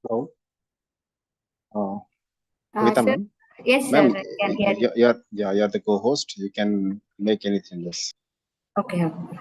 Hello, Kavita Sir, ma'am. yes, sir, Ma'am, I can hear you. you're the co-host. You can make any changes. Okay, okay.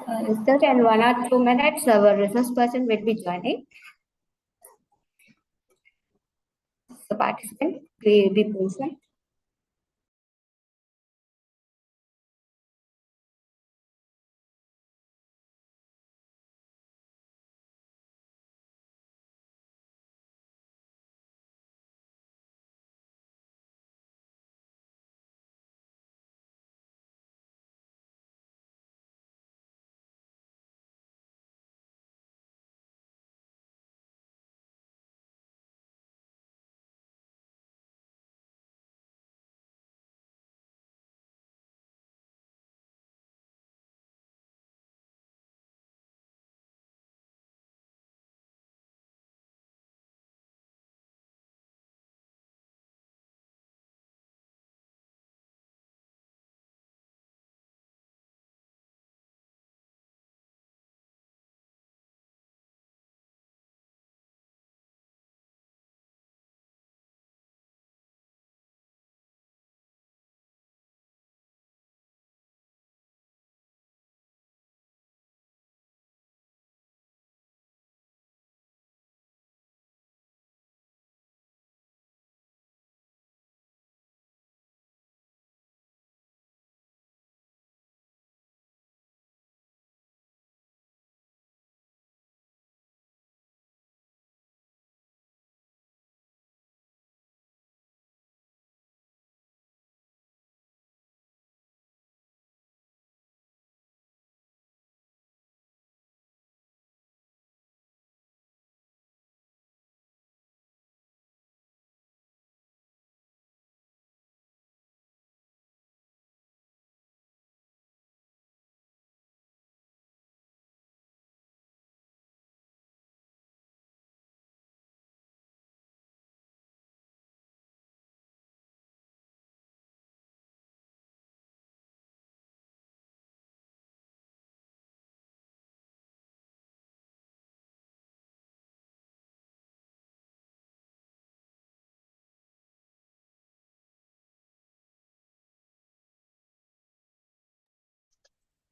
Sir, in 1 or 2 minutes, our resource person will be joining. So, participant, please be patient.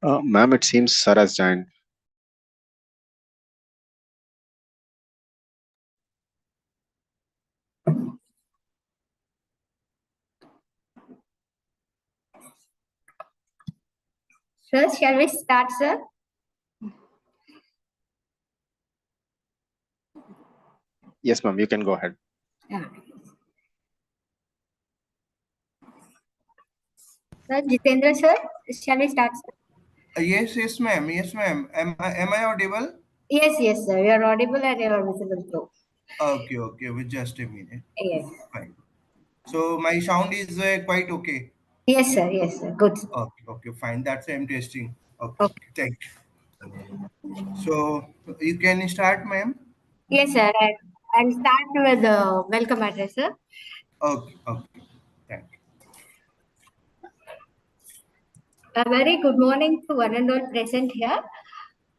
Ma'am, it seems Sir has joined. Sir, shall we start, sir? Yes, ma'am, you can go ahead. Yeah. Sir, Jitendra, sir, shall we start, sir? Yes, ma'am. Yes, ma'am. Am I audible? Yes, sir. You are audible and you are visible too. Okay. With just a minute. Yes. Fine. So my sound is quite okay. Yes, sir. Good. Sir. Okay, fine. That's interesting. Okay, Okay. thank you. So you can start, ma'am. Yes, sir. And start with the welcome address, sir. Okay. Thank you. A very good morning to one and all present here.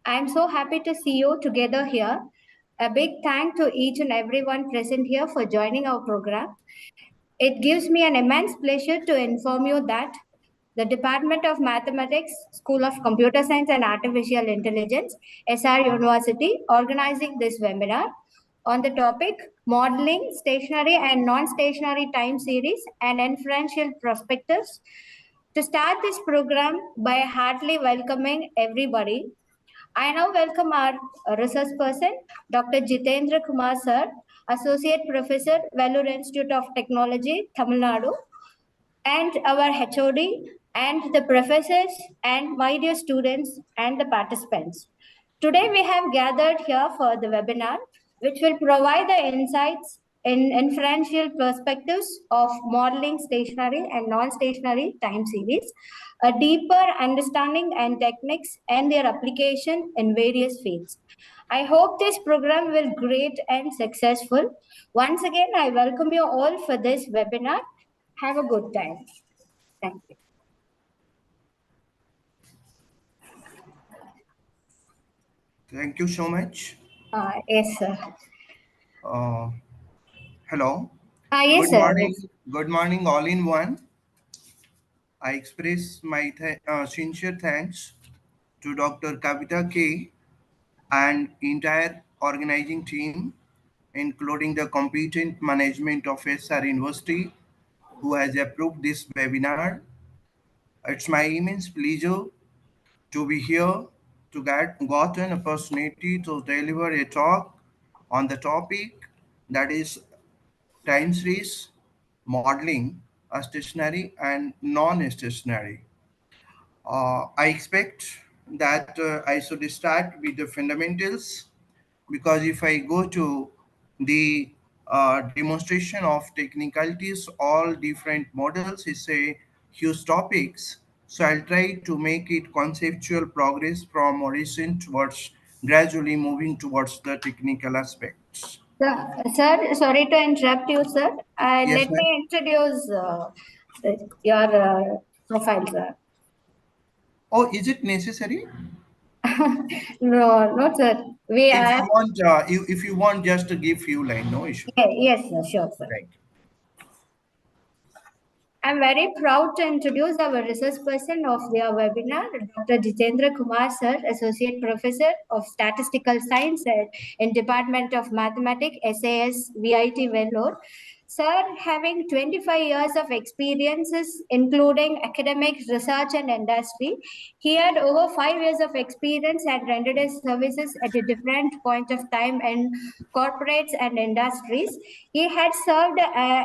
I am so happy to see you together here. A big thank to each and everyone present here for joining our program. It gives me an immense pleasure to inform you that the Department of Mathematics, School of Computer Science and Artificial Intelligence, SR University, organizing this webinar on the topic Modeling Stationary and Non-Stationary Time Series and Inferential Perspectives. To start this program by heartily welcoming everybody, I now welcome our research person, Dr. Jitendra Kumar Sir, Associate Professor, Vellore Institute of Technology, Tamil Nadu, and our HOD, and the professors, and my dear students, and the participants. Today, we have gathered here for the webinar, which will provide the insights in inferential perspectives of modeling stationary and non-stationary time series, a deeper understanding and techniques and their application in various fields. I hope this program will great and successful. Once again, I welcome you all for this webinar. Have a good time. Thank you. Thank you so much. Yes, sir. Uh, Hello. Yes, Good sir. morning. Yes. Good morning, all in one. I express my sincere thanks to Dr. Kavita K and entire organizing team, including the competent management of SR University, who has approved this webinar. It's my immense pleasure to be here to get got an opportunity to deliver a talk on the topic that is time series modeling, a stationary and non-stationary. I expect that I should start with the fundamentals, because if I go to the demonstration of technicalities, all different models is a huge topics. So I'll try to make it conceptual progress from origin towards gradually moving towards the technical aspects. Sir, sorry to interrupt you, sir. Yes, Let ma'am. me introduce your profile, sir. Oh, is it necessary? No, no, sir. We If are, you want, if you want, just to give few line, no issue. yeah, yes, sir, sure, sir. Right. I'm very proud to introduce our research person of their webinar, Dr. Jitendra Kumar, sir, Associate Professor of Statistical Science in Department of Mathematics, SAS, VIT, Vellore. Sir, having 25 years of experiences, including academic, research, and industry, he had over 5 years of experience and rendered his services at a different point of time in corporates and industries. He had served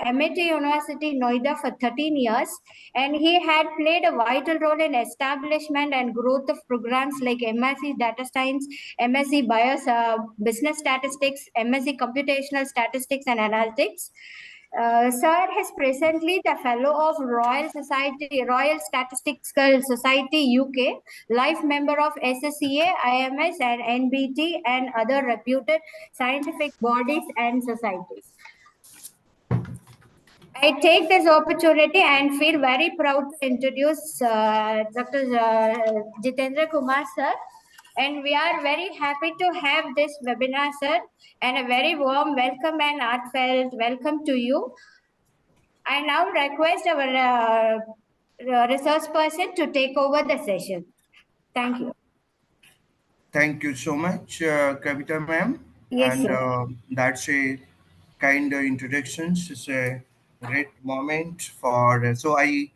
MIT University, Noida for 13 years, and he had played a vital role in establishment and growth of programs like MSc Data Science, MSc Business Statistics, MSc Computational Statistics and Analytics. Sir is presently the Fellow of Royal Statistical Society UK, life member of SSCA, IMS, and NBT, and other reputed scientific bodies and societies. I take this opportunity and feel very proud to introduce Dr. Jitendra Kumar, sir. And we are very happy to have this webinar, sir, and a very warm welcome and heartfelt welcome to you. I now request our resource person to take over the session. Thank you. Thank you so much, Kavita ma'am. Yes, And sir. that's a kind introduction. It's a great moment for. So I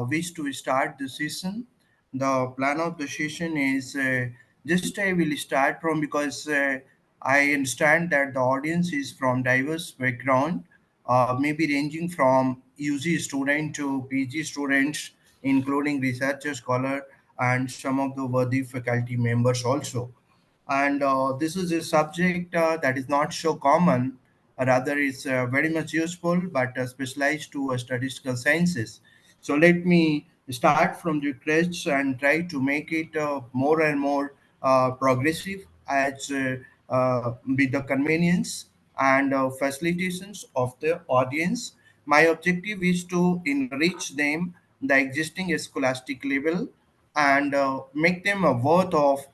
wish to start the session. The plan of the session is just I will start from, because I understand that the audience is from diverse background, maybe ranging from UG student to PG students, including researcher, scholar, and some of the worthy faculty members also. And this is a subject that is not so common. Rather, it's very much useful, but specialized to statistical sciences. So let me start from the scratch and try to make it more and more progressive as with the convenience and facilitations of the audience. My objective is to enrich them the existing scholastic level and make them a worth of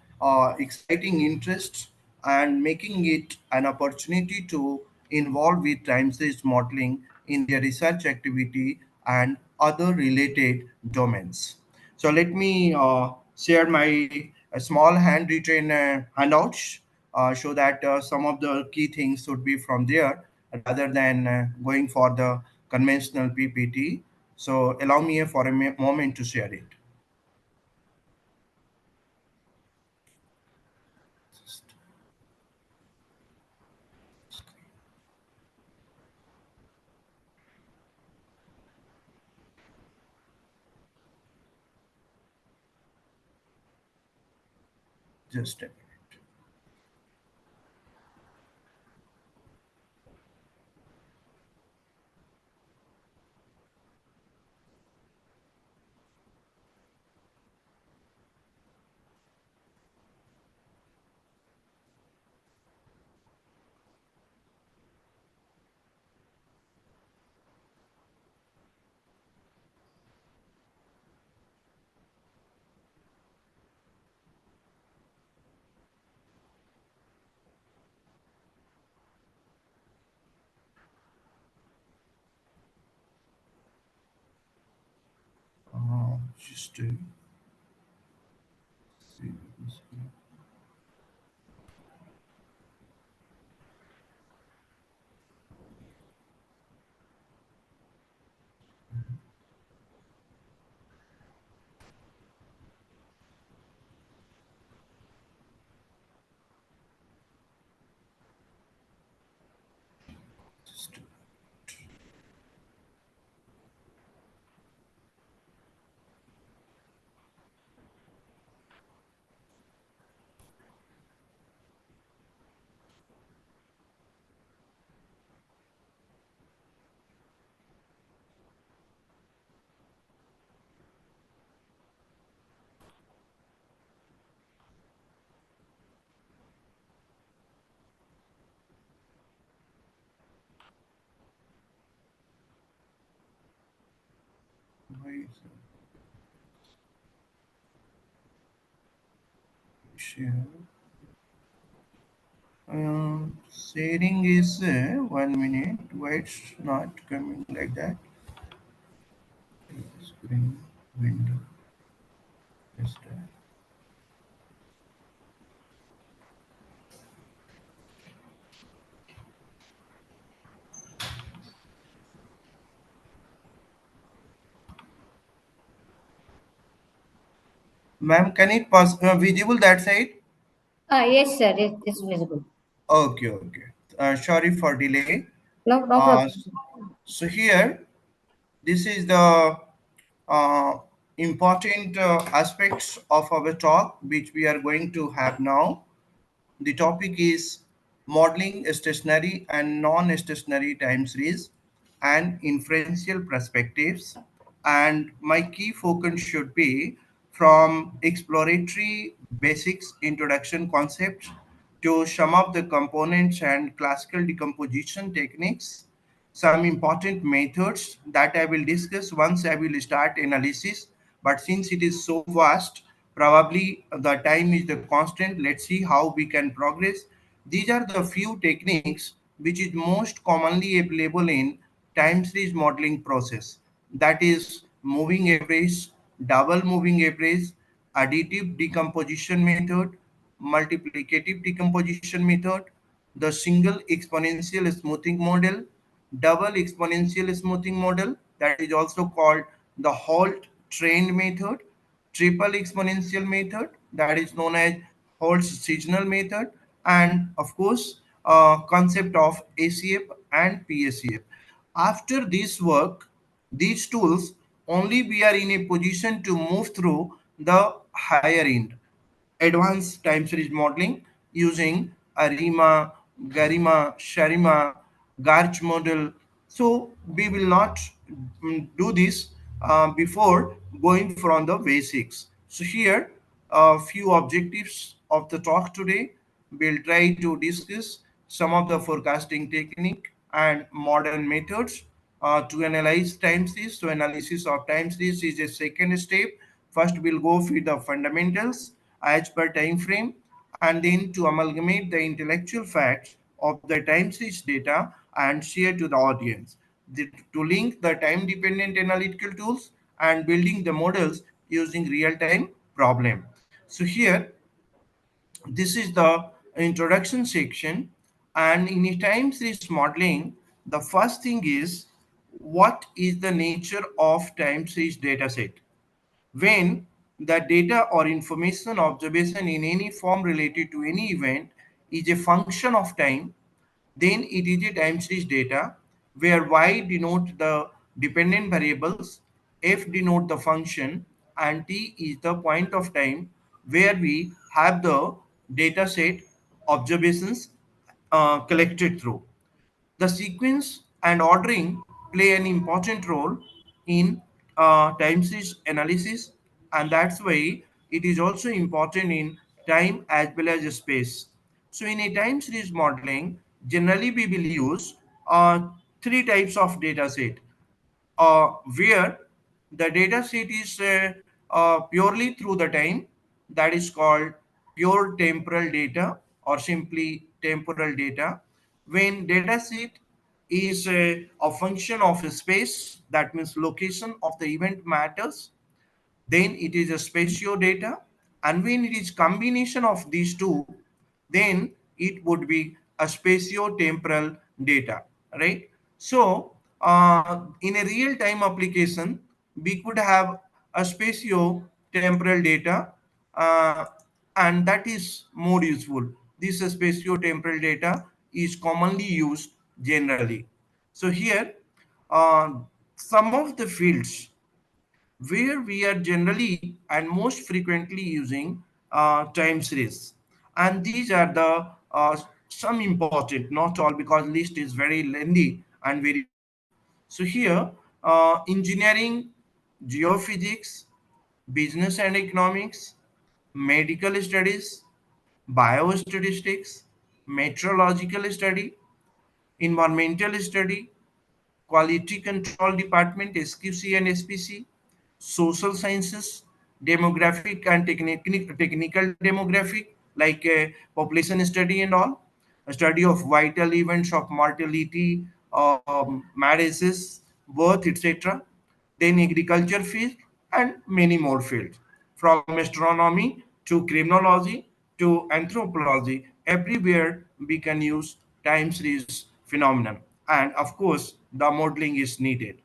exciting interest, and making it an opportunity to involve with time series modeling in their research activity and other related domains. So let me share my small handwritten handouts, so that some of the key things should be from there rather than going for the conventional PPT. So allow me for a moment to share it. Just a minute. Just Why is it share? Sharing is 1 minute. Why it's not coming like that? Screen window. Is that? Ma'am, can it pass visible that side? Yes, sir, it is visible. Okay, okay. Sorry for delay. No, no Uh, problem. so here, this is the uh, important aspects of our talk, which we are going to have now. The topic is modeling stationary and non-stationary time series and inferential perspectives. And my key focus should be from exploratory basics introduction concepts to sum up the components and classical decomposition techniques, some important methods that I will discuss once I will start analysis. But since it is so vast, probably the time is the constant. Let's see how we can progress. These are the few techniques which is most commonly available in time series modeling process. That is moving average, double moving average, additive decomposition method, multiplicative decomposition method, the single exponential smoothing model, double exponential smoothing model, that is also called the Holt trained method, triple exponential method, that is known as Holt's seasonal method, and of course, concept of ACF and PACF. After this work, these tools, only we are in a position to move through the higher end advanced time series modeling using ARIMA, GARIMA, SHARIMA, GARCH model. So we will not do this before going from the basics. So here, a few objectives of the talk today. We'll try to discuss some of the forecasting technique and modern methods to analyze time series. So analysis of time series is a second step. First, we'll go through the fundamentals as per time frame, and then to amalgamate the intellectual facts of the time series data and share to the audience. To link the time dependent analytical tools and building the models using real time problem. So here, this is the introduction section, and in a time series modeling, the first thing is what is the nature of time series data set. When the data or information observation in any form related to any event is a function of time, then it is a time series data where y denote the dependent variables, f denote the function, and t is the point of time where we have the data set observations collected through. The sequence and ordering play an important role in time series analysis, and that's why it is also important in time as well as space. So, in a time series modeling, generally we will use three types of data set where the data set is purely through the time, that is called pure temporal data or simply temporal data. When data set is a function of a space, that means location of the event matters, then it is a spatio data. And when it is combination of these two, then it would be a spatio-temporal data, right? So in a real-time application, we could have a spatio-temporal data, uh, and that is more useful. This spatio-temporal data is commonly used generally. So here, uh, some of the fields where we are generally and most frequently using time series, and these are the some important, not all, because list is very lengthy and very long. So here, engineering, geophysics, business and economics, medical studies, biostatistics, meteorological study, environmental study, quality control department, SQC and SPC, social sciences, demographic and technical demographic, like population study and all, a study of vital events of mortality, marriages, birth, etc. Then agriculture field and many more fields, from astronomy to criminology to anthropology. Everywhere we can use time series phenomenon, and of course the modeling is needed.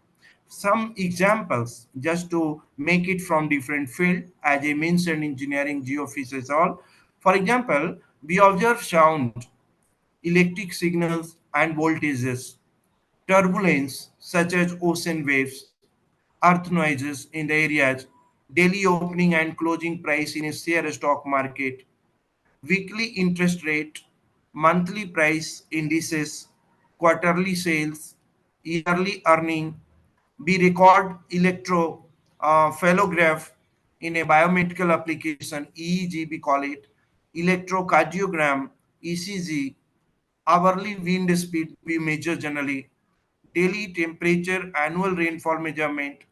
Some examples just to make it from different field, as I mentioned, engineering, geophysics, all. For example, we observe sound, electric signals and voltages, turbulence such as ocean waves, earth noises in the areas, daily opening and closing price in a share stock market, weekly interest rate, monthly price indices, quarterly sales, yearly earning. We record electrophalograph in a biomedical application, EEG we call it, electrocardiogram, ECG, hourly wind speed we measure generally, daily temperature, annual rainfall measurement,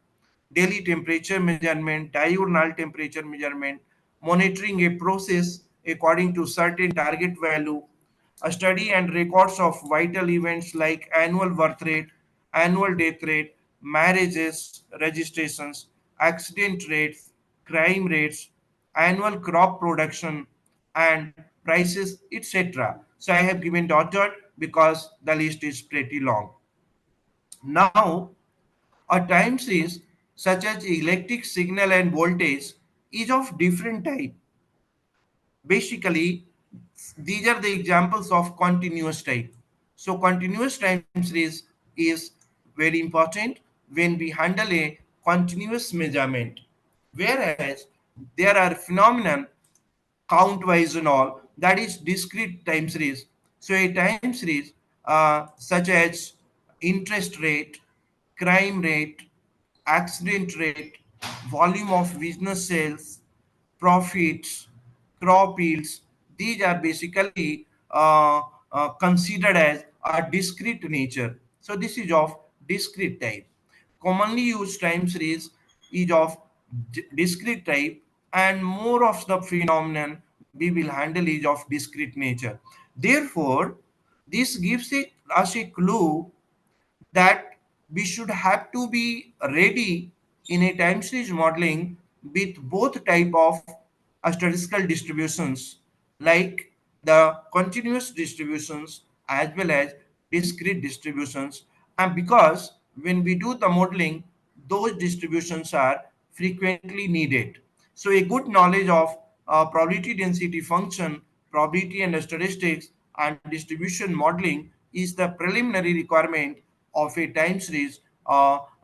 daily temperature measurement, diurnal temperature measurement, monitoring a process according to certain target value, a study and records of vital events like annual birth rate, annual death rate, marriages, registrations, accident rates, crime rates, annual crop production, and prices, etc. So I have given dotted because the list is pretty long. Now, a time series such as electric signal and voltage is of different type. Basically, these are the examples of continuous type. So continuous time series is very important when we handle a continuous measurement. Whereas there are phenomenon count wise and all, that is discrete time series. So a time series such as interest rate, crime rate, accident rate, volume of business sales, profits, crop yields, these are basically considered as a discrete nature. So this is of discrete type. Commonly used time series is of discrete type, and more of the phenomenon we will handle is of discrete nature. Therefore, this gives us a clue that we should have to be ready in a time series modeling with both type of statistical distributions, like the continuous distributions as well as discrete distributions. And because when we do the modeling, those distributions are frequently needed. So a good knowledge of probability density function, probability and statistics, and distribution modeling is the preliminary requirement of a time series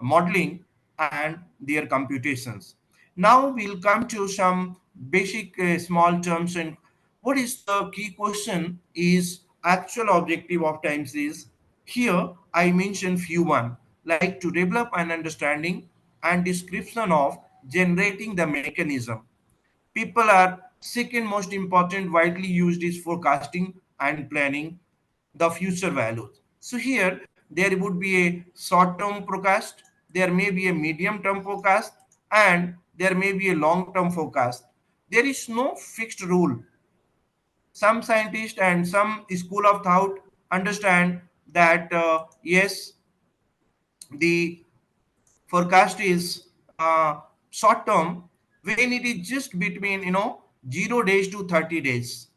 modeling and their computations. Now we'll come to some basic small terms, and what is the key question is actual objective of time series. Here I mention few one, like to develop an understanding and description of generating the mechanism. People are second most important, widely used is forecasting and planning the future values. So here there would be a short term forecast, there may be a medium term forecast, and there may be a long term forecast. There is no fixed rule. Some scientists and some school of thought understand that yes, the forecast is short term when it is just between 0 days to 30 days.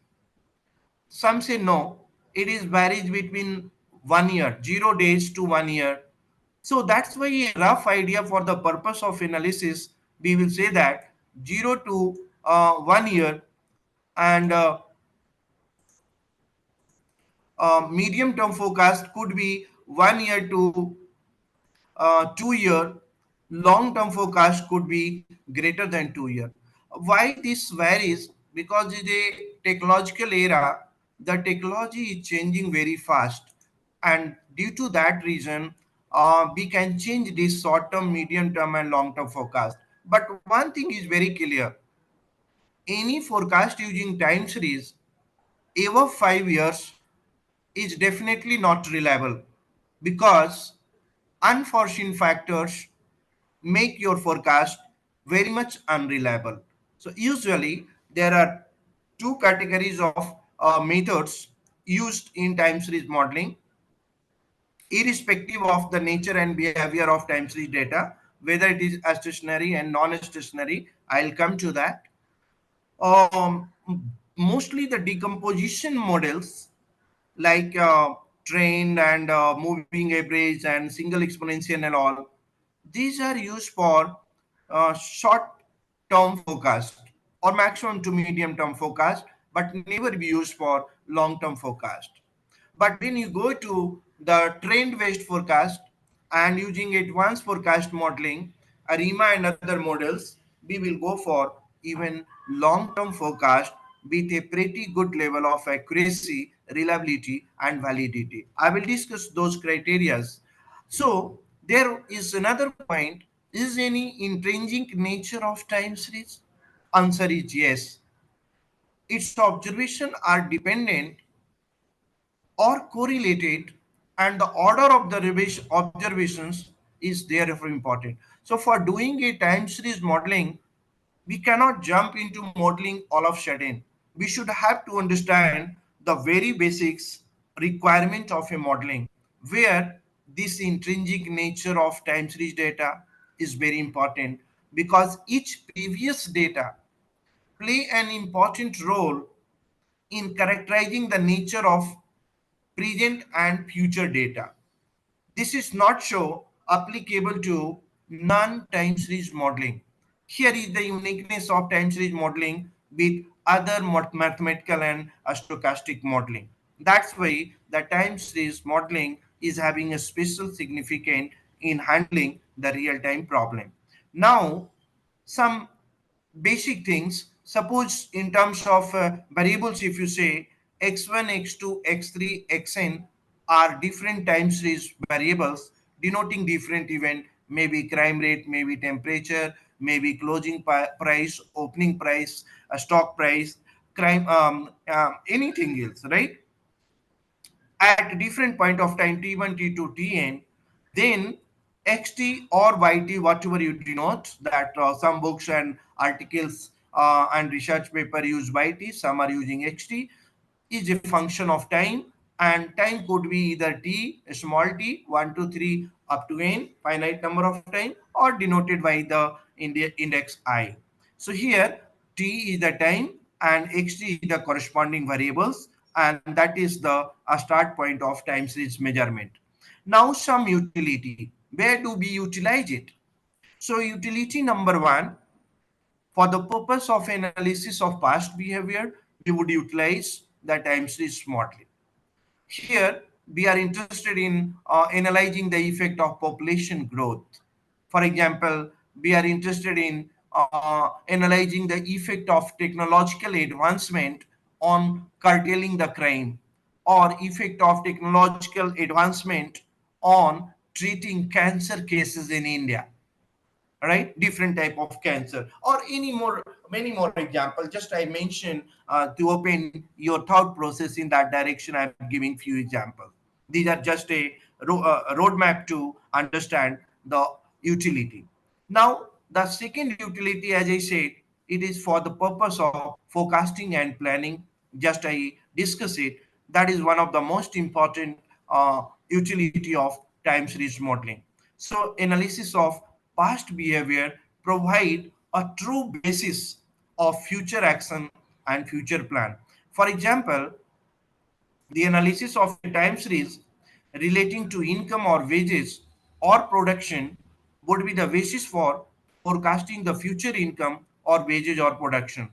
Some say no, it is varies between 1 year, 0 days to 1 year. So that's why a rough idea for the purpose of analysis, we will say that 0 to 1 year, and medium term forecast could be 1 year to 2 year. Long term forecast could be greater than 2 year. Why this varies? Because in a technological era, the technology is changing very fast, and due to that reason, we can change this short term, medium term, and long term forecast. But one thing is very clear: any forecast using time series above 5 years is definitely not reliable, because unforeseen factors make your forecast very much unreliable. So usually there are two categories of methods used in time series modeling, irrespective of the nature and behavior of time series data, whether it is stationary and non-stationary. I'll come to that. Um, Mostly the decomposition models like trend and moving average and single exponential and all, these are used for short term forecast or maximum to medium term forecast, but never be used for long term forecast. But when you go to the trend based forecast and using advanced forecast modeling, ARIMA and other models, we will go for even long term forecast with a pretty good level of accuracy, reliability, and validity. I will discuss those criteria. So there is another point: is any intrinsic nature of time series? Answer is yes. Its observations are dependent or correlated, and the order of the observations is therefore important. So for doing a time series modeling, we cannot jump into modeling all of sudden. We should have to understand the very basics requirement of a modeling, where this intrinsic nature of time series data is very important, because each previous data play an important role in characterizing the nature of present and future data. This is not so applicable to non-time series modeling. Here is the uniqueness of time series modeling with other mathematical and stochastic modeling. That's why the time series modeling is having a special significance in handling the real-time problem. Now, some basic things. Suppose in terms of variables, if you say x1, x2, x3, xn are different time series variables denoting different event, maybe crime rate, maybe temperature, maybe closing price, opening price, stock price, crime, anything else, right? At different point of time, t1, t2, tn, then xt or yt, whatever you denote, that some books and articles and research paper use yt, some are using xt, is a function of time, and time could be either t, small t, 1 to 3 up to n, finite number of time, or denoted by the index I. So here t is the time and xt is the corresponding variables, and that is the start point of time series measurement. Now some utility. Where do we utilize it? So utility number one, for the purpose of analysis of past behavior, we would utilize the time series modeling. Here, we are interested in analyzing the effect of population growth. For example, we are interested in analyzing the effect of technological advancement on curtailing the crime, or effect of technological advancement on treating cancer cases in India, right? Different type of cancer, or any more, many more example. Just I mentioned to open your thought process in that direction, I'm giving few examples. These are just a roadmap to understand the utility. Now the second utility, as I said, it is for the purpose of forecasting and planning. Just I discuss it. That is one of the most important utility of time series modeling. So analysis of past behavior provide a true basis of future action and future plan. For example, the analysis of a time series relating to income or wages or production would be the basis for forecasting the future income or wages or production.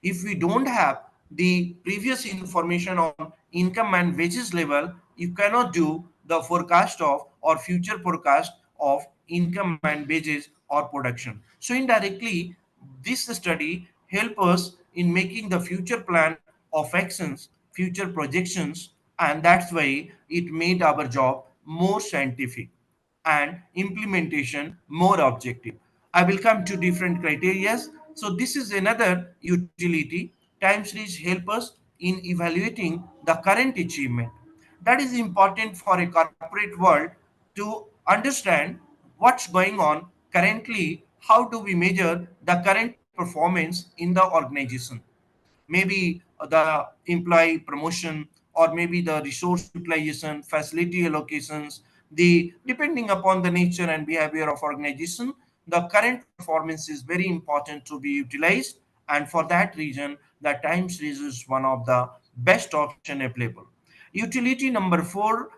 If we don't have the previous information on income and wages level, you cannot do the forecast of or future forecast of income and wages or production. So indirectly, this study help us in making the future plan of actions, future projections, and that's why it made our job more scientific and implementation more objective. I will come to different criteria. So this is another utility. Time series help us in evaluating the current achievement. That is important for a corporate world to understand what's going on currently. How do we measure the current performance in the organization? Maybe the employee promotion, or maybe the resource utilization, facility allocations, the depending upon the nature and behavior of organization, the current performance is very important to be utilized. And for that reason, the time series is one of the best option available. Utility number four,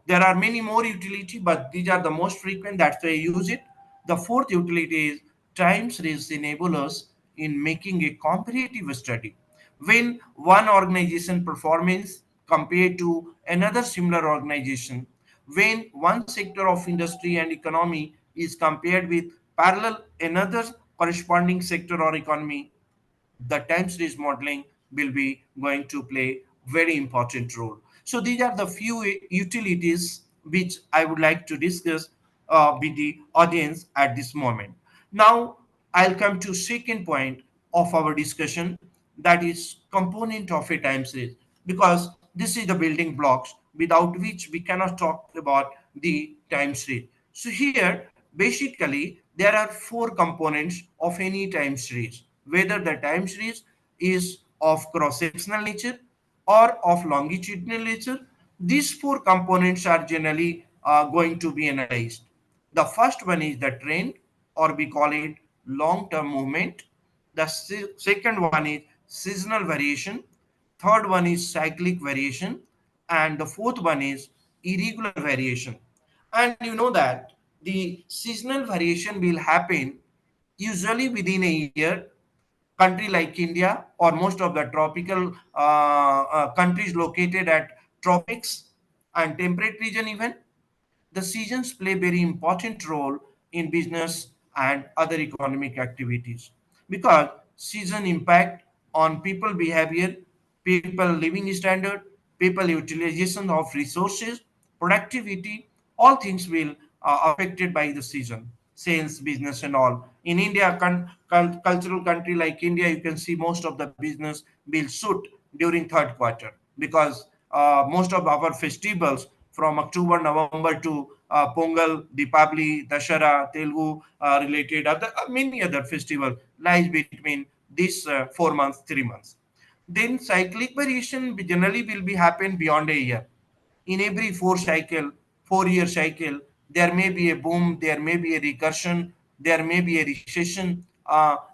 there are many more utility, but these are the most frequent, that's why I use it. The fourth utility is time series enable us in making a comparative study. When one organization performance compared to another similar organization, when one sector of industry and economy is compared with parallel another corresponding sector or economy, the time series modeling will be going to play very important role. So these are the few utilities which I would like to discuss with the audience at this moment. Now I'll come to second point of our discussion, that is component of a time series, because this is the building blocks without which we cannot talk about the time series. So here basically there are four components of any time series, whether the time series is of cross-sectional nature or of longitudinal nature. These four components are generally going to be analyzed. The first one is the trend, or we call it long-term movement. The second one is seasonal variation. Third one is cyclic variation. And the fourth one is irregular variation. And you know that the seasonal variation will happen usually within a year. Country like India or most of the tropical countries located at tropics and temperate region even, the seasons play very important role in business and other economic activities, because season impact on people behavior, people living standard, people utilization of resources, productivity, all things will affected by the season, sales, business and all. In India, cultural country like India, you can see most of the business will shoot during third quarter, because most of our festivals from October, November to Pongal, Deepavali, Dashara, Telugu related, other, many other festivals lies between these 4 months, 3 months. Then cyclic variation generally will be happen beyond a year. In every 4 year cycle, there may be a boom, there may be a recursion, there may be a recession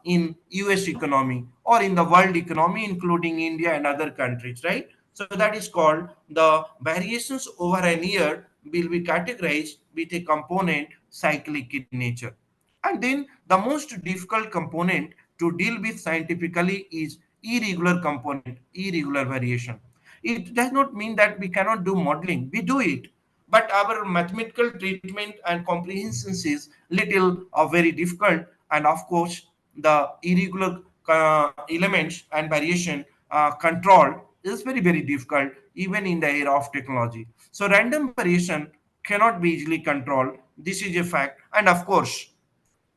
in US economy or in the world economy, including India and other countries, right? So that is called the variations over an year will be categorized with a component cyclic in nature. And then the most difficult component to deal with scientifically is irregular component, irregular variation. It does not mean that we cannot do modeling. We do it, but our mathematical treatment and comprehension is little very difficult. And of course, the irregular elements and variation control is very very difficult even in the era of technology. So random variation cannot be easily controlled. This is a fact, and of course,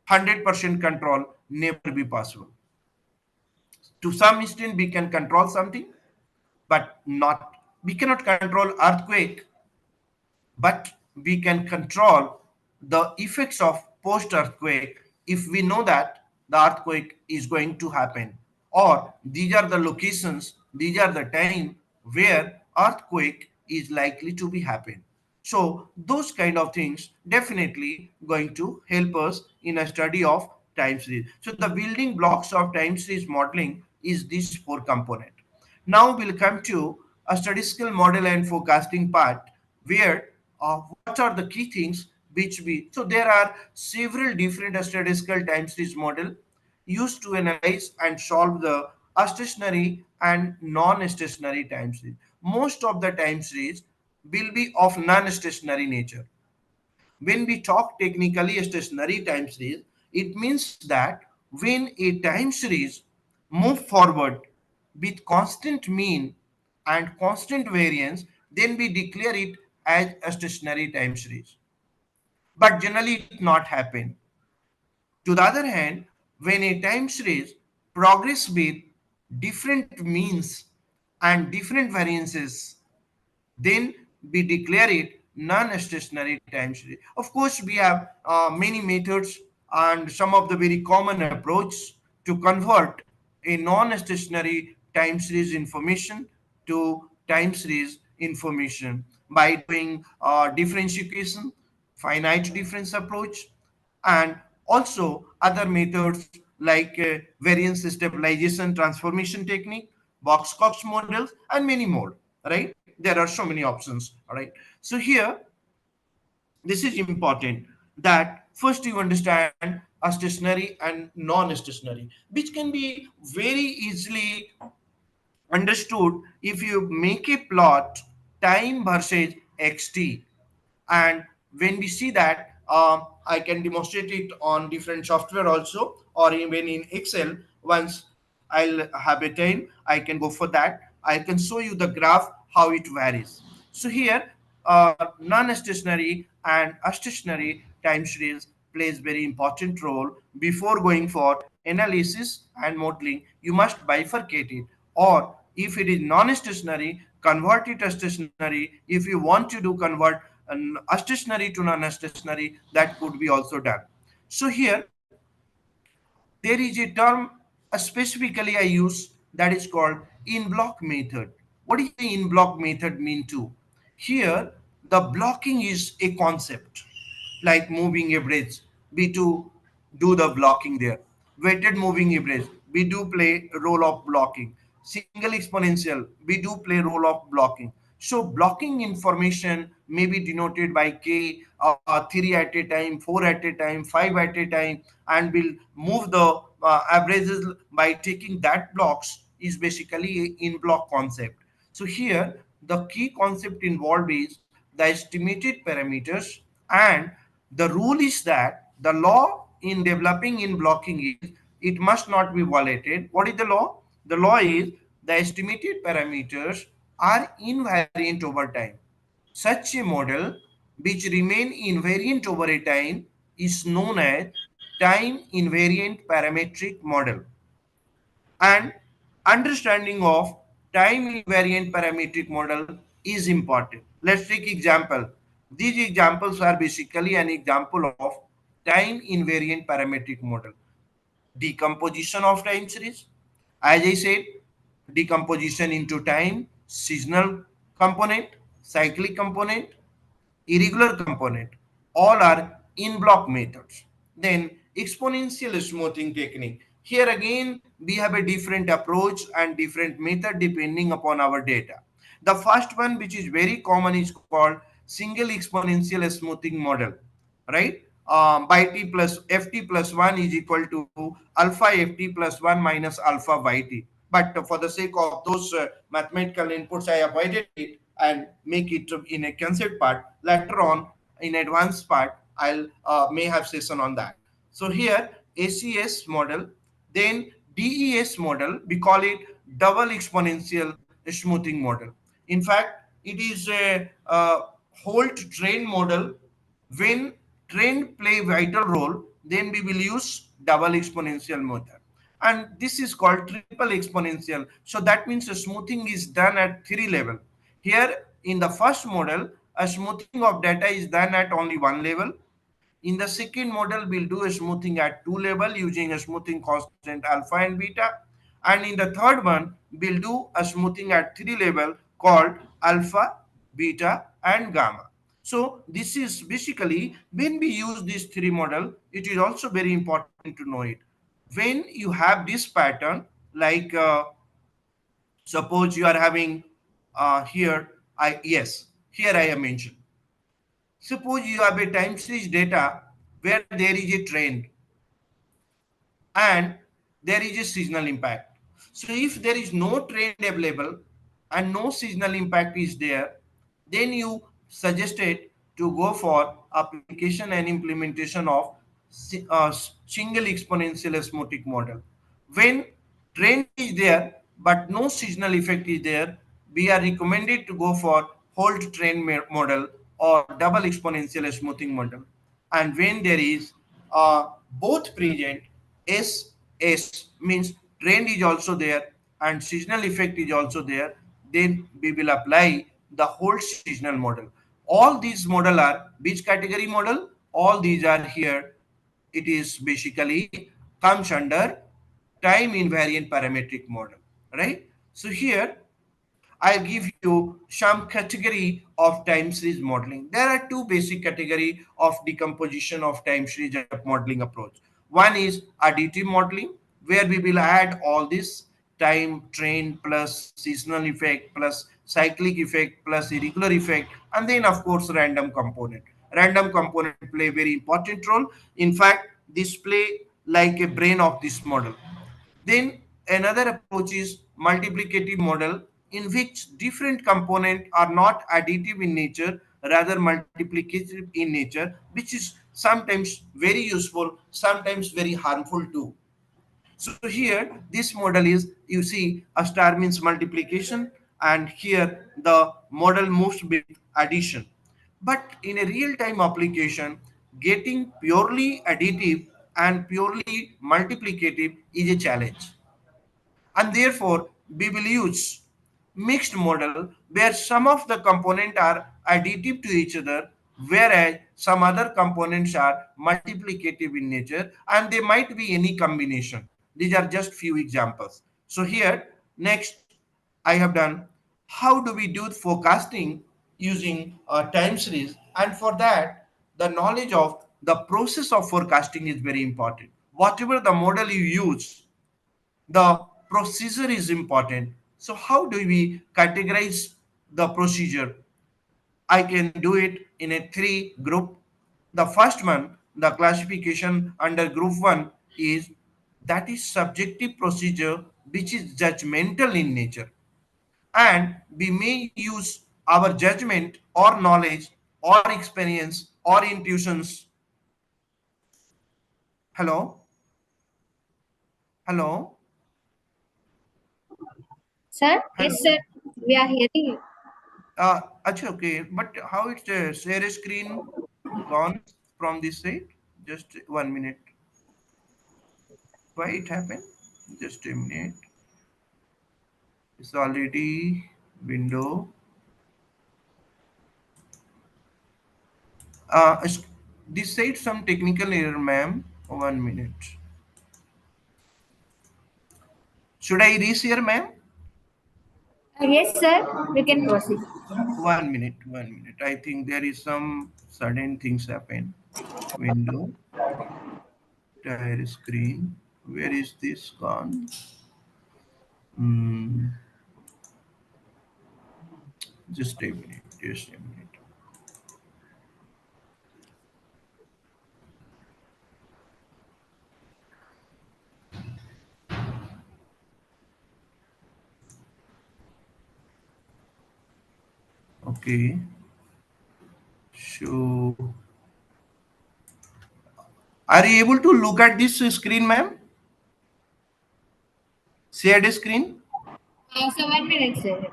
100% control never be possible. To some extent, we can control something, but not we cannot control earthquake, but we can control the effects of post earthquake if we know that the earthquake is going to happen, or these are the locations, these are the time where earthquake is likely to be happen. So those kind of things definitely going to help us in a study of time series. So the building blocks of time series modeling is this four component. Now we'll come to a statistical model and forecasting part where what are the key things which we, so there are several different statistical time series model used to analyze and solve the stationary and non-stationary time series. Most of the time series will be of non-stationary nature. When we talk technically stationary time series, it means that when a time series move forward with constant mean and constant variance, then we declare it as a stationary time series. But generally it not happen. To the other hand, when a time series progress with different means and different variances, then we declare it non-stationary time series. Of course, we have many methods and some of the very common approach to convert a non-stationary time series information to time series information by doing differentiation, finite difference approach, and also other methods like variance stabilization transformation technique, box Cox models, and many more. Right? There are so many options. All right. So here, this is important that first you understand a stationary and non-stationary, which can be very easily understood if you make a plot time versus xt. And when we see that, I can demonstrate it on different software also, or even in excel. Once I'll have a time, I can go for that. I can show you the graph how it varies. So here, non-stationary and stationary time series plays very important role. Before going for analysis and modeling, you must bifurcate it, or if it is non-stationary, convert it to stationary. If you want to do convert a stationary to non-stationary, that could be also done. So here there is a term specifically I use, that is called in block method. What is the in block method mean to? Here the blocking is a concept, like moving average. We do the blocking there. Weighted moving average, we do play role of blocking. Single exponential, we do play role of blocking. So blocking information may be denoted by k, 3 at a time, 4 at a time, 5 at a time, and we'll move the averages by taking that blocks is basically in block concept. So here the key concept involved is the estimated parameters, and the rule is that the law in developing in blocking is it must not be violated. What is the law? The law is the estimated parameters are invariant over time. Such a model which remain invariant over a time is known as time invariant parametric model. And understanding of time invariant parametric model is important. Let's take example. These examples are basically an example of time invariant parametric model. Decomposition of time series, as I said, decomposition into time, seasonal component, cyclic component, irregular component, all are in block methods. Then exponential smoothing technique. Here again, we have a different approach and different method depending upon our data. The first one, which is very common, is called single exponential smoothing model, right? By t plus ft plus 1 is equal to alpha ft plus 1 minus alpha yt. But for the sake of those mathematical inputs, I avoided it and make it in a concept part. Later on, in advanced part, I'll may have session on that. So here, ACS model, then DES model, we call it double exponential smoothing model. In fact, it is a Holt train model. When trend play vital role, then we will use double exponential method. And this is called triple exponential. So that means the smoothing is done at three level. Here in the first model, a smoothing of data is done at only one level. In the second model, we'll do a smoothing at two level using a smoothing constant alpha and beta. And in the third one, we'll do a smoothing at three level called alpha, beta, and gamma. So this is basically when we use this three model, it is also very important to know it. When you have this pattern, like suppose you are having here I yes here I have mentioned. Suppose you have a time series data where there is a trend and there is a seasonal impact. So if there is no trend available and no seasonal impact is there, then you suggested to go for application and implementation of single exponential osmotic model. When trend is there but no seasonal effect is there, we are recommended to go for whole trend model or double exponential smoothing model. And when there is both present, S means trend is also there and seasonal effect is also there, then we will apply the whole seasonal model. All these model are which category model? All these are here. It is basically comes under time invariant parametric model, right? So here I give you some category of time series modeling. There are two basic category of decomposition of time series modeling approach. One is additive modeling, where we will add all this time trend plus seasonal effect plus cyclic effect plus irregular effect, and then of course random component. Random component play very important role. In fact, this play like a brain of this model. Then another approach is multiplicative model, in which different components are not additive in nature, rather multiplicative in nature, which is sometimes very useful, sometimes very harmful too. So here, this model is, you see, a star means multiplication, and here the model moves with addition. But in a real-time application, getting purely additive and purely multiplicative is a challenge. And therefore, we will use mixed model where some of the components are additive to each other, whereas some other components are multiplicative in nature, and they might be any combination. These are just few examples. So here, next, I have done how do we do forecasting using a time series, and for that, the knowledge of the process of forecasting is very important. Whatever the model you use, the procedure is important. So how do we categorize the procedure? I can do it in a three group. The first one, the classification under group one is, that is subjective procedure which is judgmental in nature, and we may use our judgment or knowledge or experience or intuitions. Hello, hello, Sir? Yes, hello. sir. We are hearing you. Acha, okay, but how it's share screen gone from this side? Just 1 minute. Why it happened? Just a minute. It's already window. Is- this side some technical error, ma'am. 1 minute. Should I reshare, ma'am? Yes, sir. We can proceed. 1 minute. 1 minute. I think there is some sudden things happen. Window, entire screen. Where is this gone? Hmm. Just a minute. Just a minute. Okay. So, are you able to look at this screen, ma'am? Shared screen? So 1 minute, sir.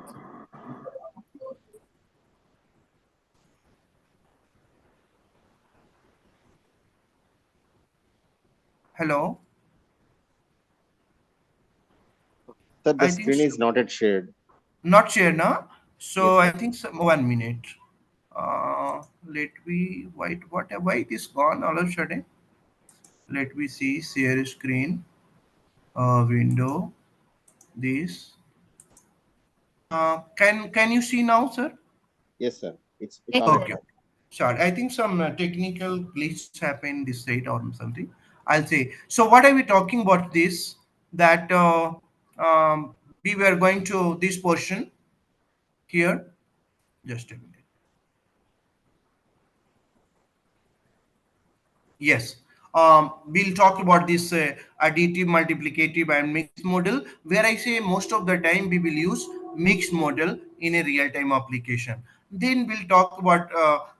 Hello? Sir, the I think screen so. is not yet shared. Not shared, no? So Yes, I sir. think 1 minute. Let me why it is gone all of a sudden? Let me see. Share screen. Window. This. Can you see now, sir? Yes, sir. It's Yes, all sir. right Okay. now. Sorry, I think some technical glitch happened this side or something. I'll say. So what are we talking about this? That we were going to this portion here. Just a minute. Yes. We'll talk about this additive, multiplicative, and mixed model, where I say most of the time we will use mixed model in a real-time application. Then we'll talk about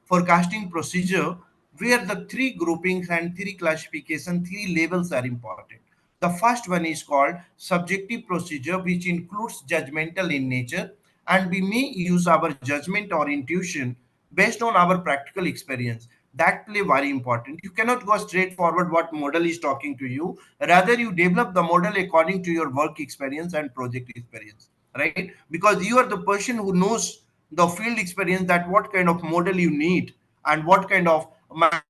forecasting procedure, where the three groupings and three classification, three levels are important. The first one is called subjective procedure, which includes judgmental in nature, and we may use our judgment or intuition based on our practical experience. That play very important. You cannot go straight forward what model is talking to you. Rather, you develop the model according to your work experience and project experience, right? Because you are the person who knows the field experience, that what kind of model you need and what kind of mathematical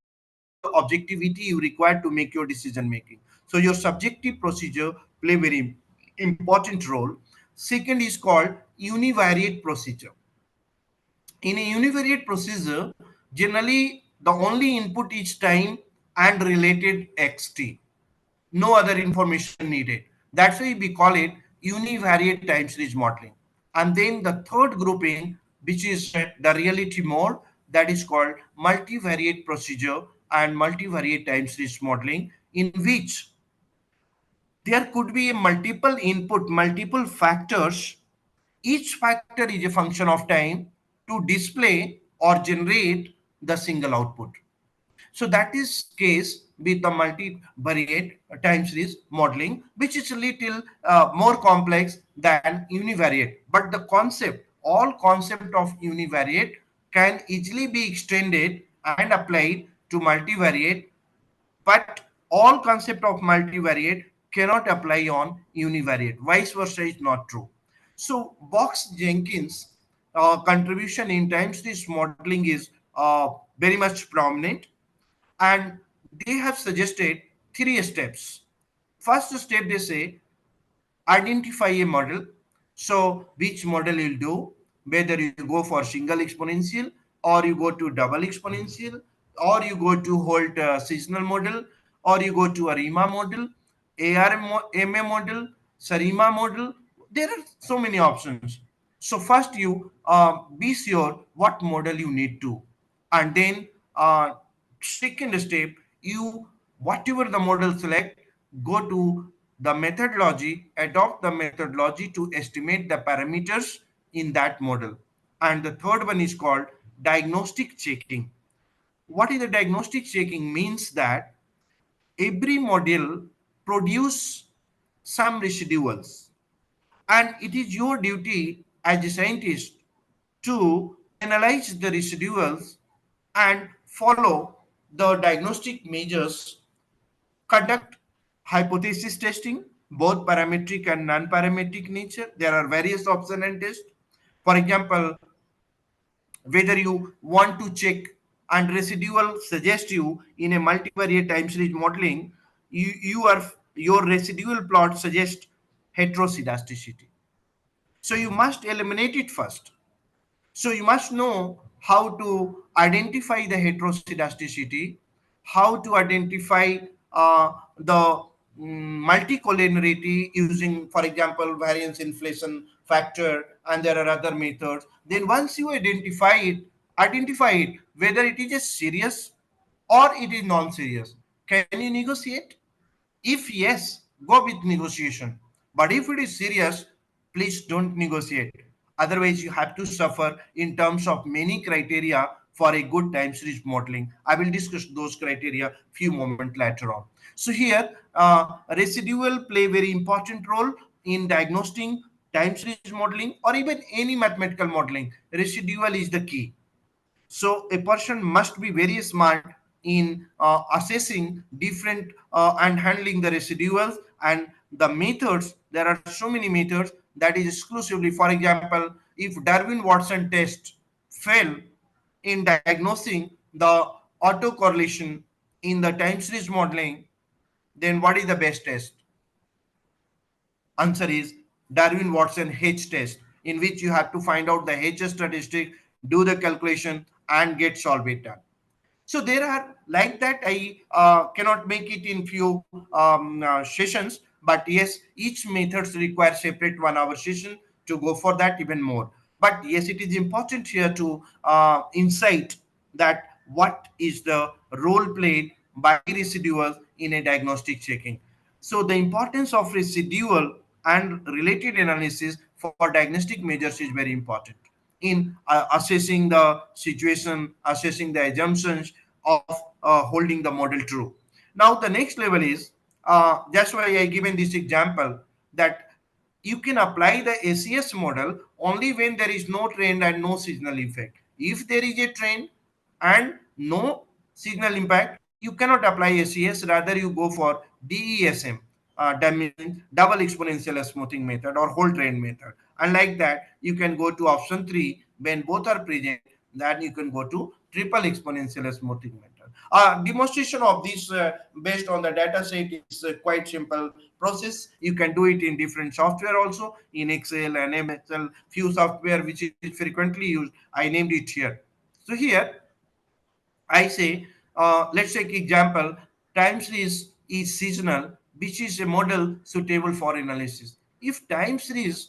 objectivity you require to make your decision making. So your subjective procedure play very important role. Second is called univariate procedure. In a univariate procedure, generally the only input is time and related xt. No other information needed. That's why we call it univariate time series modeling. And then the third grouping, which is the reality mode, that is called multivariate procedure and multivariate time series modeling, in which there could be a multiple input, multiple factors. Each factor is a function of time to display or generate the single output. So that is case with the multivariate time series modeling, which is a little more complex than univariate. But the concept, all concept of univariate can easily be extended and applied to multivariate, but all concept of multivariate cannot apply on univariate. Vice versa is not true. So Box Jenkins contribution in time series modeling is very much prominent, and they have suggested three steps. First step, they say identify a model. So which model you'll do, whether you go for single exponential, or you go to double exponential, or you go to Holt seasonal model, or you go to ARIMA model, ARMA model, SARIMA model. There are so many options. So first you be sure what model you need to, and then second step, you whatever the model select, go to the methodology, adopt the methodology to estimate the parameters in that model. And the third one is called diagnostic checking. What is the diagnostic checking? Means that every model produce some residuals, and it is your duty as a scientist to analyze the residuals and follow the diagnostic measures, conduct hypothesis testing, both parametric and non-parametric nature. There are various options and tests. For example, whether you want to check and residual suggest you in a multivariate time series modeling, your residual plot suggests heteroscedasticity. So you must eliminate it first. So you must know how to identify the heteroscedasticity, how to identify the multicollinearity using, for example, variance inflation factor, and there are other methods. Then once you identify it whether it is a serious or it is non-serious. Can you negotiate? If yes, go with negotiation. But if it is serious, please don't negotiate. Otherwise, you have to suffer in terms of many criteria for a good time series modeling. I will discuss those criteria few moments later on. So here, residual play very important role in diagnosing time series modeling or even any mathematical modeling. Residual is the key. So a person must be very smart in assessing different and handling the residuals and the methods. There are so many methods that is exclusively, for example, if Darwin Watson test fail in diagnosing the autocorrelation in the time series modeling, then what is the best test? Answer is Darwin Watson H test, in which you have to find out the H statistic, do the calculation, and get solve it done. So there are like that. I cannot make it in few sessions, but But yes, each methods require separate 1 hour session to go for that even more. But yes, it is important here to insight that what is the role played by residuals in a diagnostic checking. So the importance of residual and related analysis for diagnostic measures is very important in assessing the situation, assessing the assumptions of holding the model true. Now the next level is, that's why I given this example, that you can apply the ACS model only when there is no trend and no seasonal effect. If there is a trend and no signal impact, you cannot apply ACS. Rather, you go for DESM, that means double exponential smoothing method or whole trend method. And like that, you can go to option 3 when both are present. Then you can go to triple exponential smoothing method. Demonstration of this based on the data set is quite simple process. You can do it in different software also, in Excel and MSL, few software which is frequently used. I named it here. So here I say, let's take example, time series is seasonal, which is a model suitable for analysis. If time series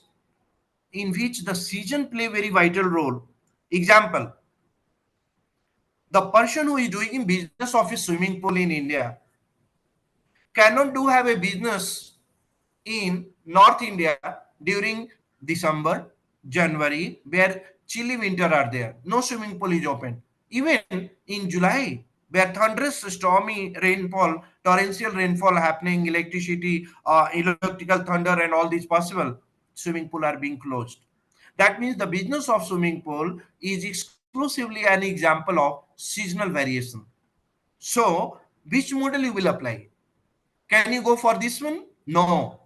in which the season play very vital role, example, the person who is doing business of a swimming pool in India cannot do have a business in North India during December, January, where chilly winter are there. No swimming pool is open. Even in July, where thunderous, stormy rainfall, torrential rainfall happening, electricity, electrical thunder, and all these possible, swimming pool are being closed. That means the business of swimming pool is exclusively an example of seasonal variation. So, which model you will apply? Can you go for this one? No.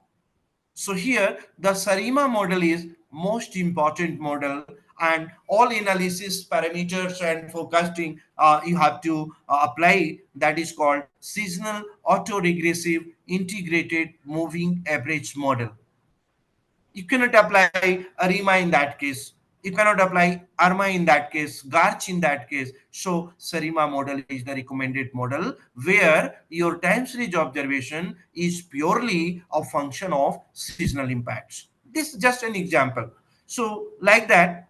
So here the Sarima model is most important model, and all analysis parameters and forecasting you have to apply, that is called seasonal auto-regressive integrated moving average model. You cannot apply Arima in that case. You cannot apply Arma in that case, Garch in that case. So Sarima model is the recommended model where your time series observation is purely a function of seasonal impacts. This is just an example. So like that,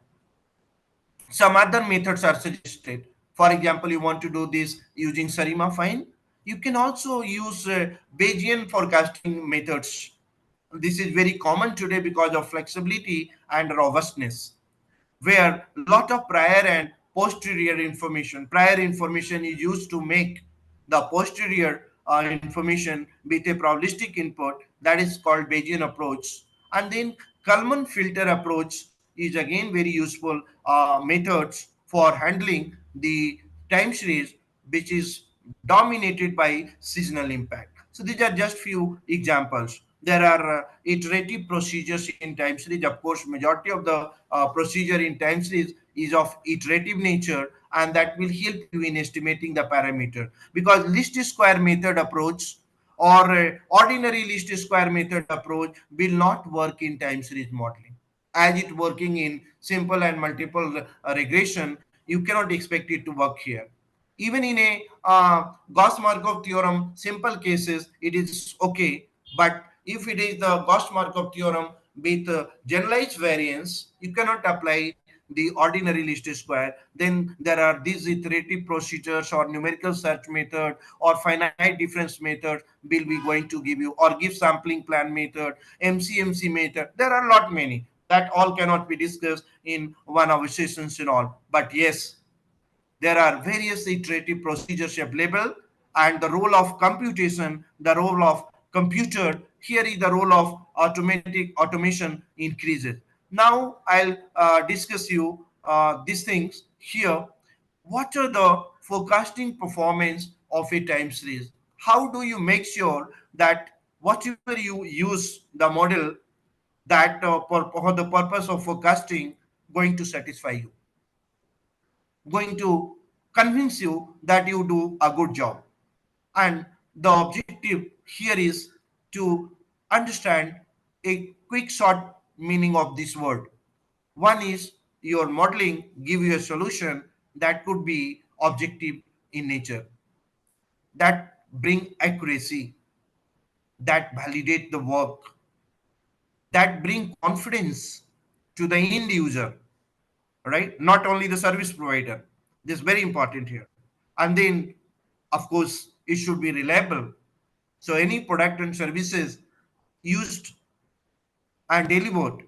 some other methods are suggested. For example, you want to do this using Sarima, fine. You can also use Bayesian forecasting methods. This is very common today because of flexibility and robustness, where lot of prior and posterior information, prior information is used to make the posterior information with a probabilistic input, that is called Bayesian approach. And then Kalman filter approach is again very useful methods for handling the time series which is dominated by seasonal impact. So these are just few examples. There are iterative procedures in time series. Of course, majority of the procedure in time series is of iterative nature, and that will help you in estimating the parameter, because least square method approach or ordinary least square method approach will not work in time series modeling. As it working in simple and multiple regression, you cannot expect it to work here. Even in a Gauss-Markov theorem simple cases, it is okay. But if it is the Gauss-Markov theorem with generalized variance, you cannot apply the ordinary least square. Then there are these iterative procedures or numerical search method or finite difference method will be going to give you, or give sampling plan method, MCMC method. There are a lot many. That all cannot be discussed in 1 hour sessions and all. But yes, there are various iterative procedures available, and the role of computation, the role of computer, here is the role of automatic automation increases. Now I'll discuss you these things here. What are the forecasting performance of a time series? How do you make sure that whatever you use the model, that for the purpose of forecasting going to satisfy you, going to convince you that you do a good job? And the objective here is to understand a quick short meaning of this word. One is your modeling give you a solution that could be objective in nature, that bring accuracy. that validate the work, that bring confidence to the end user, right? Not only the service provider. This is very important here. And then, of course, it should be reliable. So any product and services used and delivered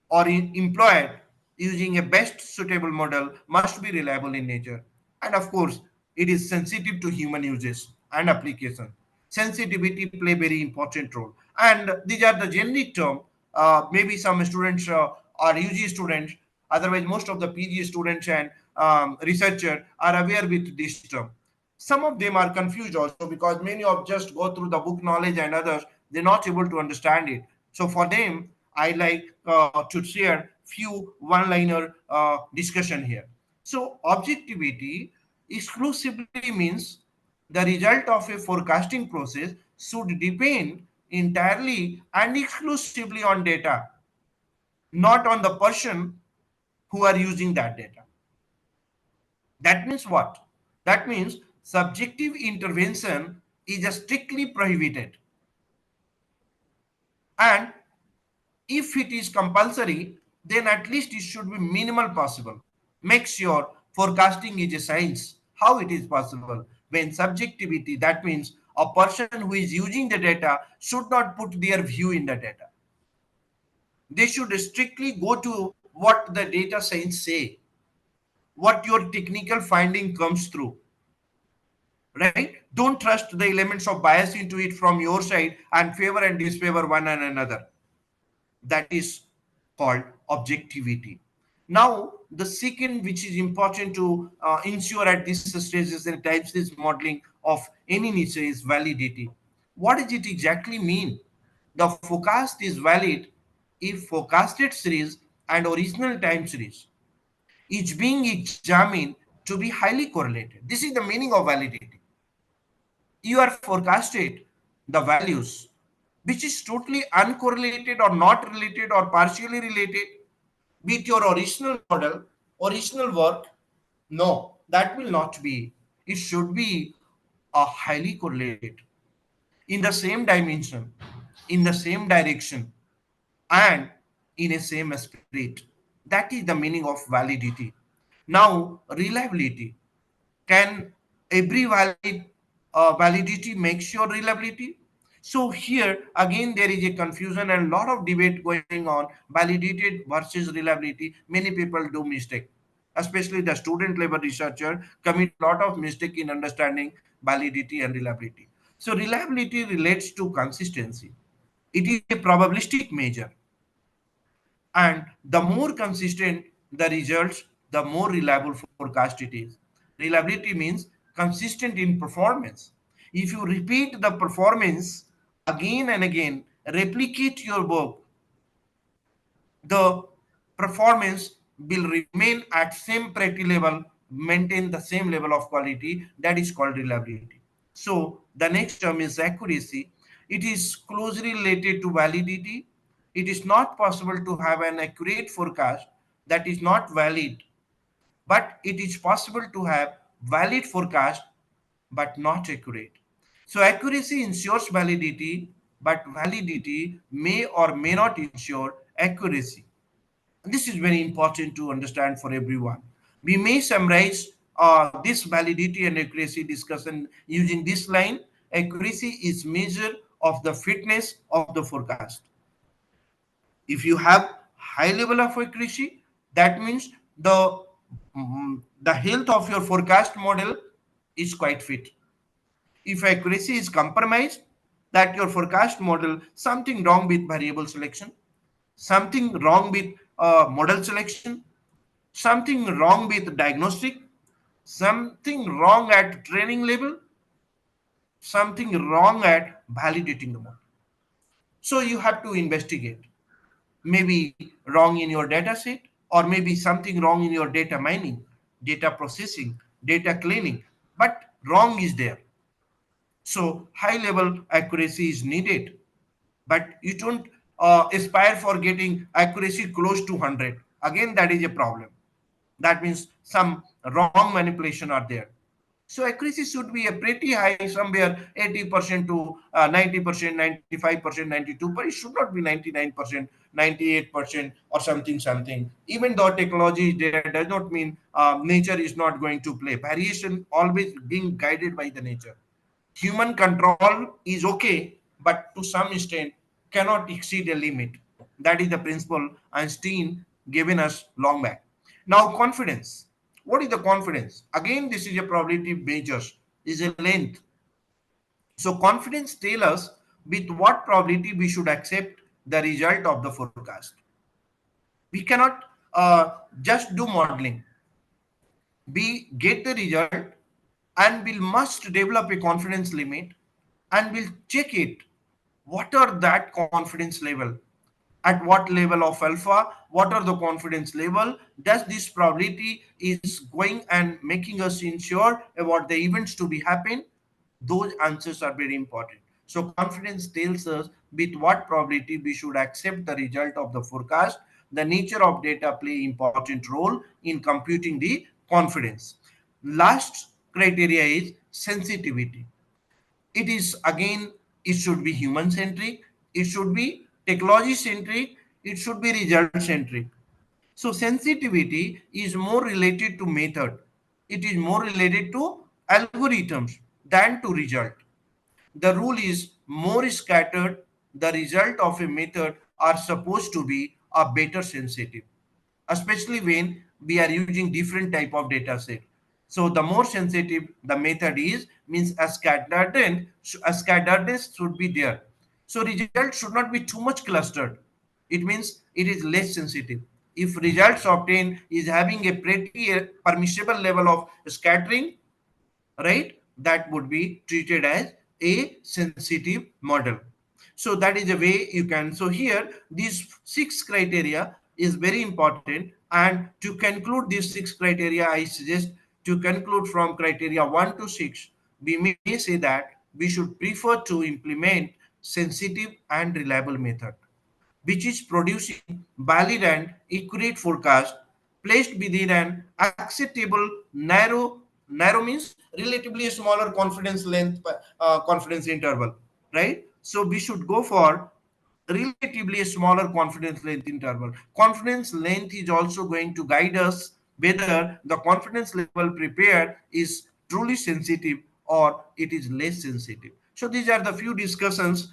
or employed using a best suitable model must be reliable in nature. And of course, it is sensitive to human uses and application. Sensitivity play very important role. And these are the generic term. Maybe some students are UG students, otherwise most of the PG students and researcher are aware with this term. Some of them are confused also because many of just go through the book knowledge and others, they're not able to understand it. So for them, I like to share few one-liner discussion here. So objectivity exclusively means the result of a forecasting process should depend entirely and exclusively on data, not on the person who are using that data. That means what? That means subjective intervention is strictly prohibited. And if it is compulsory, then at least it should be minimal possible. Make sure forecasting is a science. How it is possible? When subjectivity, that means a person who is using the data should not put their view in the data. They should strictly go to what the data science say, what your technical finding comes through, right? Don't trust the elements of bias into it from your side and favor and disfavor one and another. That is called objectivity. Now, the second which is important to ensure at this stage is the type series modeling of any niche is validity. What does it exactly mean? The forecast is valid if forecasted series and original time series is being examined to be highly correlated. This is the meaning of validity. You are forecasted the values which is totally uncorrelated or not related or partially related with your original model, original work. No, that will not be. It should be a highly correlated in the same dimension, in the same direction, and in a same spirit. That is the meaning of validity. Now, reliability. Can every validity make sure reliability? So here again there is a confusion and a lot of debate going on. Validated versus reliability. Many people do mistake, especially the student level researcher commit a lot of mistake in understanding validity and reliability. So reliability relates to consistency. It is a probabilistic measure, and the more consistent the results, the more reliable forecast it is. Reliability means consistent in performance. If you repeat the performance again and again, replicate your work, the performance will remain at same pretty level, maintain the same level of quality. That is called reliability. So the next term is accuracy. It is closely related to validity. It is not possible to have an accurate forecast that is not valid, but it is possible to have valid forecast but not accurate. So accuracy ensures validity, but validity may or may not ensure accuracy. This is very important to understand for everyone. We may summarize this validity and accuracy discussion using this line. Accuracy is measure of the fitness of the forecast. If you have high level of accuracy, that means the health of your forecast model is quite fit. If accuracy is compromised, that your forecast model something wrong with variable selection, something wrong with model selection, something wrong with diagnostic, something wrong at training level, something wrong at validating the model. So you have to investigate. Maybe wrong in your data set, or maybe something wrong in your data mining, data processing, data cleaning, but wrong is there. So high level accuracy is needed, but you don't aspire for getting accuracy close to 100. Again, that is a problem. That means some wrong manipulation are there. So accuracy should be a pretty high, somewhere 80% to 90%, 95%, 92%. But it should not be 99%, 98%, or something, something. Even though technology is there, does not mean nature is not going to play. Variation always being guided by the nature. Human control is okay, but to some extent cannot exceed a limit. That is the principle Einstein given us long back. Now, confidence. What is the confidence? Again, this is a probability measures, is a length. So confidence tell us with what probability we should accept the result of the forecast. We cannot just do modeling. We get the result and we'll must develop a confidence limit, and we'll check it. What are that confidence level? At what level of alpha? What are the confidence level? Does this probability is going and making us ensure about the events to be happen? Those answers are very important. So confidence tells us with what probability we should accept the result of the forecast. The nature of data play important role in computing the confidence. Last criteria is sensitivity. It is again, it should be human centric, it should be technology centric, it should be result centric. So sensitivity is more related to method, it is more related to algorithms than to result. The rule is more scattered the result of a method are supposed to be a better sensitive, especially when we are using different type of data set. So the more sensitive the method is, means a scatteredness should be there. So result should not be too much clustered. It means it is less sensitive. If results obtained is having a pretty permissible level of scattering, right, that would be treated as a sensitive model. So that is the way you can. So here these six criteria is very important, and to conclude these six criteria, I suggest to conclude from criteria 1 to 6, we may say that we should prefer to implement sensitive and reliable method which is producing valid and accurate forecast placed within an acceptable narrow means relatively smaller confidence length, confidence interval, right? So we should go for relatively a smaller confidence length interval. Confidence length is also going to guide us whether the confidence level prepared is truly sensitive or it is less sensitive. So these are the few discussions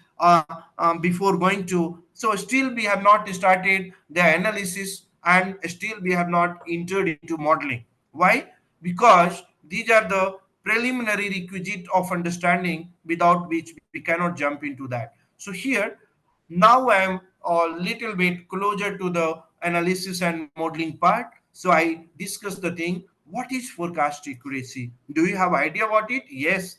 before going to. So still we have not started the analysis, and still we have not entered into modeling. Why? Because these are the preliminary requisite of understanding without which we cannot jump into that. So here now I am a little bit closer to the analysis and modeling part. So I discuss the thing. What is forecast accuracy? Do you have idea about it? Yes,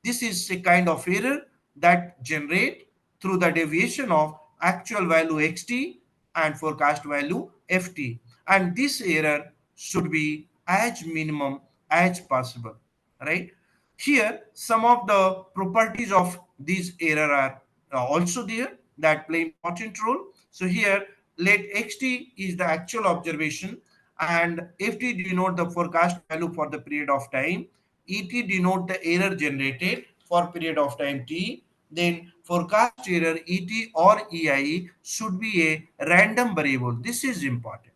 this is a kind of error that generate through the deviation of actual value xt and forecast value ft. And this error should be as minimum as possible, right? Here, some of the properties of this error are also there that play important role. So here, let xt is the actual observation, and ft denote the forecast value for the period of time. Et denote the error generated for period of time t. Then forecast error et or ei should be a random variable. This is important.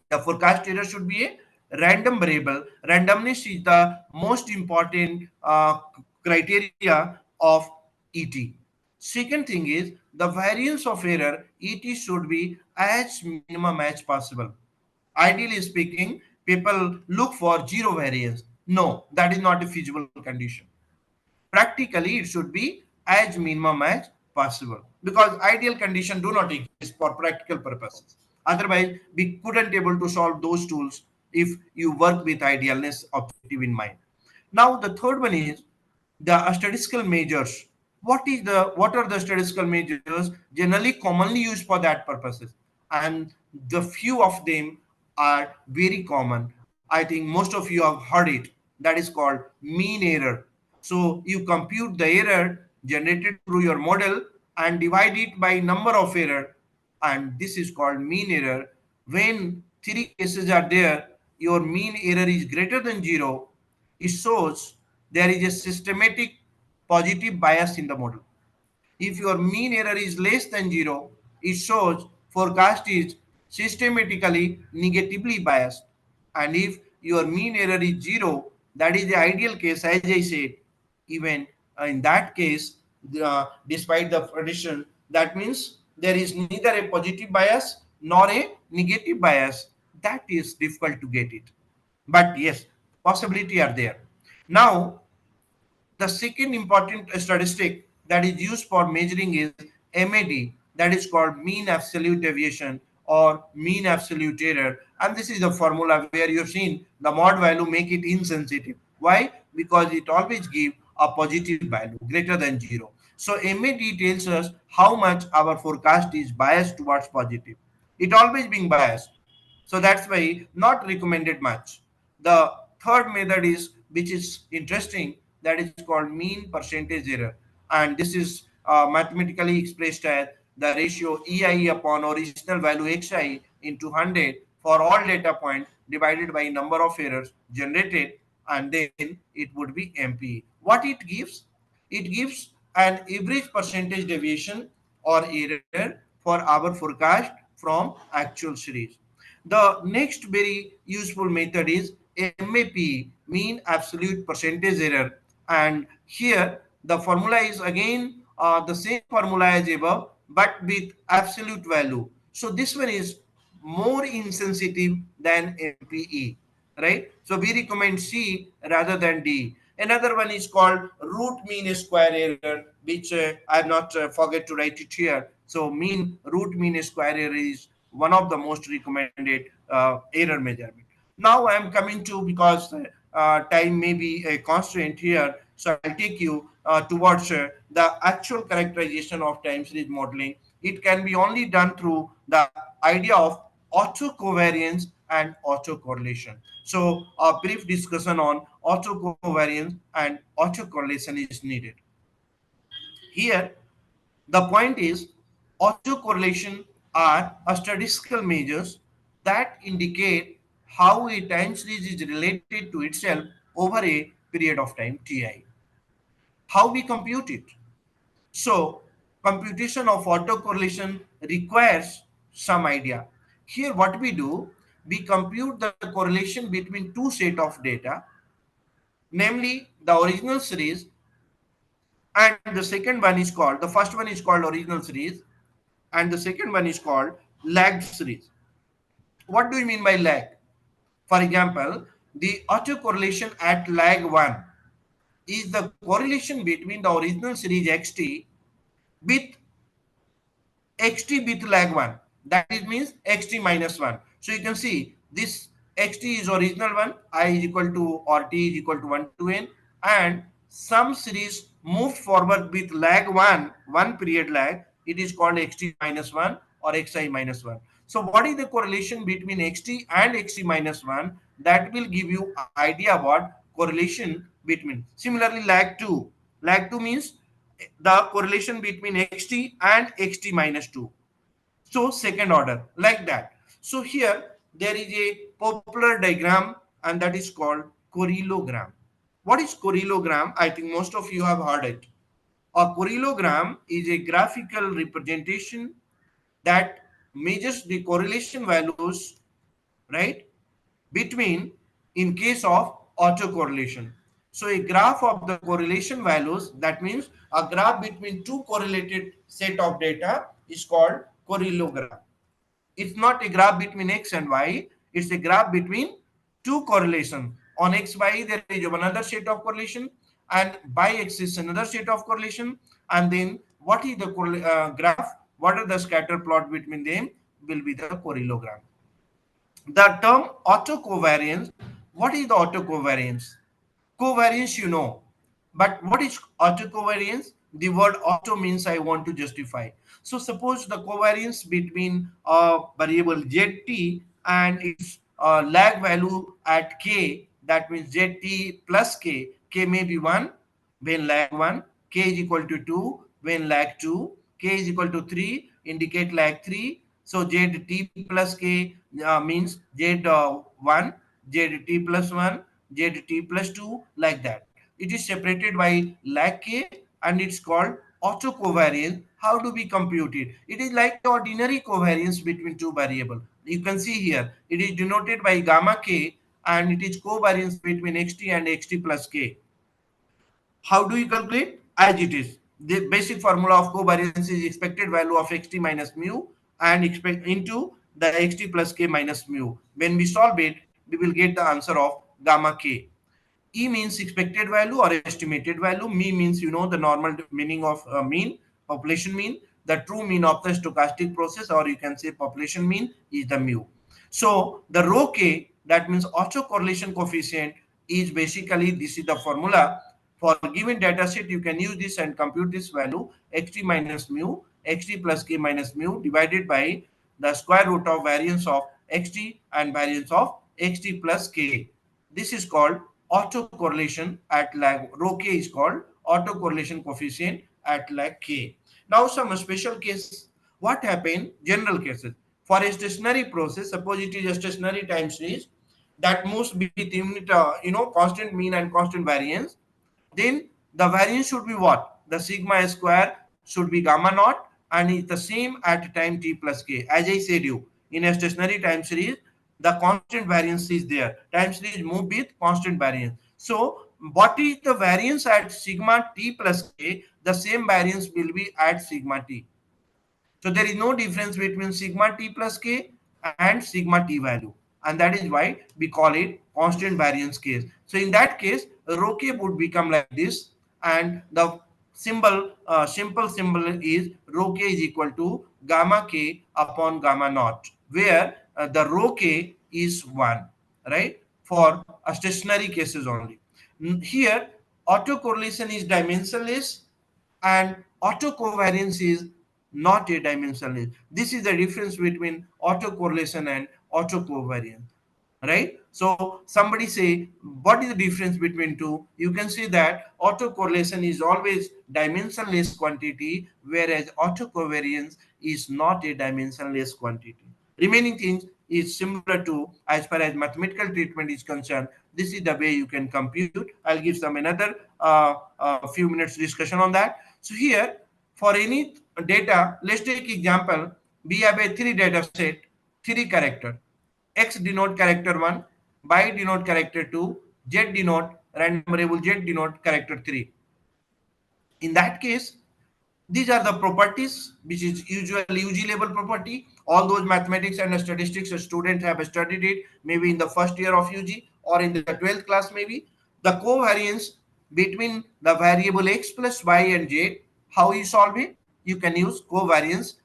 The forecast error should be a random variable. Randomness is the most important criteria of ET. Second thing is the variance of error ET should be as minimum as possible. Ideally speaking, people look for zero variance. No, that is not a feasible condition. Practically it should be as minimum as possible, because ideal condition do not exist for practical purposes. Otherwise we couldn't able to solve those tools if you work with idealness objective in mind. Now the third one is the statistical measures. What are the statistical measures generally commonly used for that purposes? And the few of them are very common. I think most of you have heard it. That is called mean error. So you compute the error generated through your model and divide it by number of error, and this is called mean error. When three cases are there, your mean error is greater than 0, it shows there is a systematic positive bias in the model. If your mean error is less than 0, it shows forecast is systematically negatively biased. And if your mean error is 0, that is the ideal case, as I said. Even in that case, despite the prediction, that means there is neither a positive bias nor a negative bias. That is difficult to get it. But yes, possibility are there. Now, the second important statistic that is used for measuring is MAD, that is called mean absolute deviation or mean absolute error. And this is the formula where you've seen the mod value make it insensitive. Why? Because it always give a positive value greater than 0. So MAD tells us how much our forecast is biased towards positive. It always being biased. So that's why not recommended much. The third method is, which is interesting, that is called mean percentage error. And this is mathematically expressed as the ratio EI upon original value XI into 100 for all data points divided by number of errors generated, and then it would be MPE. What it gives? It gives an average percentage deviation or error for our forecast from actual series. The next very useful method is MAP, mean absolute percentage error. And here the formula is again the same formula as above, but with absolute value. So this one is more insensitive than MPE, right? So we recommend C rather than D. Another one is called root mean square error, which I have not forget to write it here. So root mean square error is one of the most recommended error measurement. Now I am coming to, because time may be a constraint here, so I'll take you towards the actual characterization of time series modeling. It can be only done through the idea of autocovariance and autocorrelation. So a brief discussion on autocovariance and autocorrelation is needed. Here, the point is autocorrelation are a statistical measures that indicate how a time series is related to itself over a period of time, Ti. How we compute it? So, computation of autocorrelation requires some idea. Here, what we do, we compute the correlation between two sets of data, namely the original series, and the second one is called, the first one is called original series, and the second one is called lagged series. What do you mean by lag? For example, the autocorrelation at lag 1 is the correlation between the original series xt with xt with lag 1. That is means xt minus 1. So you can see this xt is original one, I is equal to or t is equal to 1 to n, and some series moved forward with lag 1, one period lag, it is called xt minus 1 or xi minus 1. So what is the correlation between xt and xt minus 1? That will give you idea about correlation between. Similarly, lag 2. Lag 2 means the correlation between xt and xt minus 2. So second order, like that. So here there is a popular diagram, and that is called correlogram. What is correlogram? I think most of you have heard it. A correlogram is a graphical representation that measures the correlation values, right, between, in case of autocorrelation. So a graph of the correlation values, that means a graph between two correlated set of data, is called correlogram. It's not a graph between x and y, it's a graph between two correlation. On xy there is another set of correlation, and by x is another set of correlation, and then what is the graph, what are the scatter plot between them, will be the correlogram. The term autocovariance, what is the autocovariance? Covariance, you know, but what is autocovariance? The word auto means I want to justify. So suppose the covariance between a variable zt and its lag value at k, that means zt plus k may be 1 when lag 1, k is equal to 2 when lag 2, k is equal to 3 indicate lag 3. So zt plus k means z 1, zt plus 1, zt plus 2, like that. It is separated by lag k, and it's called auto covariance. How do we compute it? It is like the ordinary covariance between two variables. You can see here, it is denoted by gamma k, and it is covariance between xt and xt plus k. How do you calculate? As it is. The basic formula of covariance is expected value of xt minus mu and expect into the xt plus k minus mu. When we solve it, we will get the answer of gamma k. E means expected value or estimated value. Me means, you know, the normal meaning of mean, population mean. The true mean of the stochastic process, or you can say population mean, is the mu. So the rho k, that means autocorrelation coefficient, is basically, this is the formula for a given data set. You can use this and compute this value, xt minus mu, xt plus k minus mu, divided by the square root of variance of xt and variance of xt plus k. This is called autocorrelation at lag. Rho k is called autocorrelation coefficient at lag k. Now some special case. What happen? General cases. For a stationary process, suppose it is a stationary time series that moves with unit, constant mean and constant variance, then the variance should be what? The sigma square should be gamma naught, and it's the same at time t plus k. As I said you, in a stationary time series, the constant variance is there. Time series move with constant variance. So what is the variance at sigma t plus k? The same variance will be at sigma t. So there is no difference between sigma t plus k and sigma t value. And that is why we call it constant variance case. So in that case, rho k would become like this. And the simple symbol is rho k is equal to gamma k upon gamma naught, where the rho k is 1, right? For stationary cases only. Here, autocorrelation is dimensionless and autocovariance is not a dimensionless. This is the difference between autocorrelation and autocovariance, right? So somebody say, what is the difference between two? You can see that autocorrelation is always dimensionless quantity, whereas autocovariance is not a dimensionless quantity. Remaining things is similar to, as far as mathematical treatment is concerned. This is the way you can compute. I'll give some another few minutes discussion on that. So here, for any data, let's take example. We have a three data set, three character. X denote character 1, Y denote character 2, Z denote random variable, Z denote character 3. In that case, these are the properties which is usually UG level property. All those mathematics and statistics students have studied it, maybe in the first year of UG or in the 12th class maybe. The covariance between the variable x plus y and z, how you solve it? You can use covariance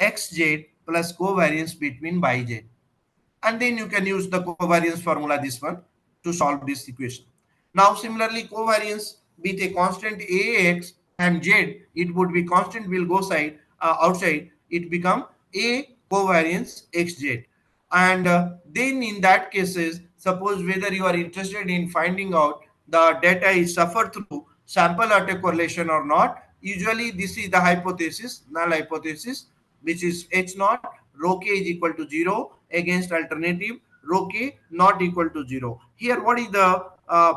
xz plus covariance between yz, and then you can use the covariance formula, this one, to solve this equation. Now similarly, covariance with a constant ax and z, it would be constant will go outside, it become a covariance xz. And then in that cases, suppose whether you are interested in finding out the data is suffered through sample autocorrelation or not, usually this is the hypothesis, null hypothesis, which is h naught rho k is equal to 0 against alternative rho k not equal to 0. Here what is the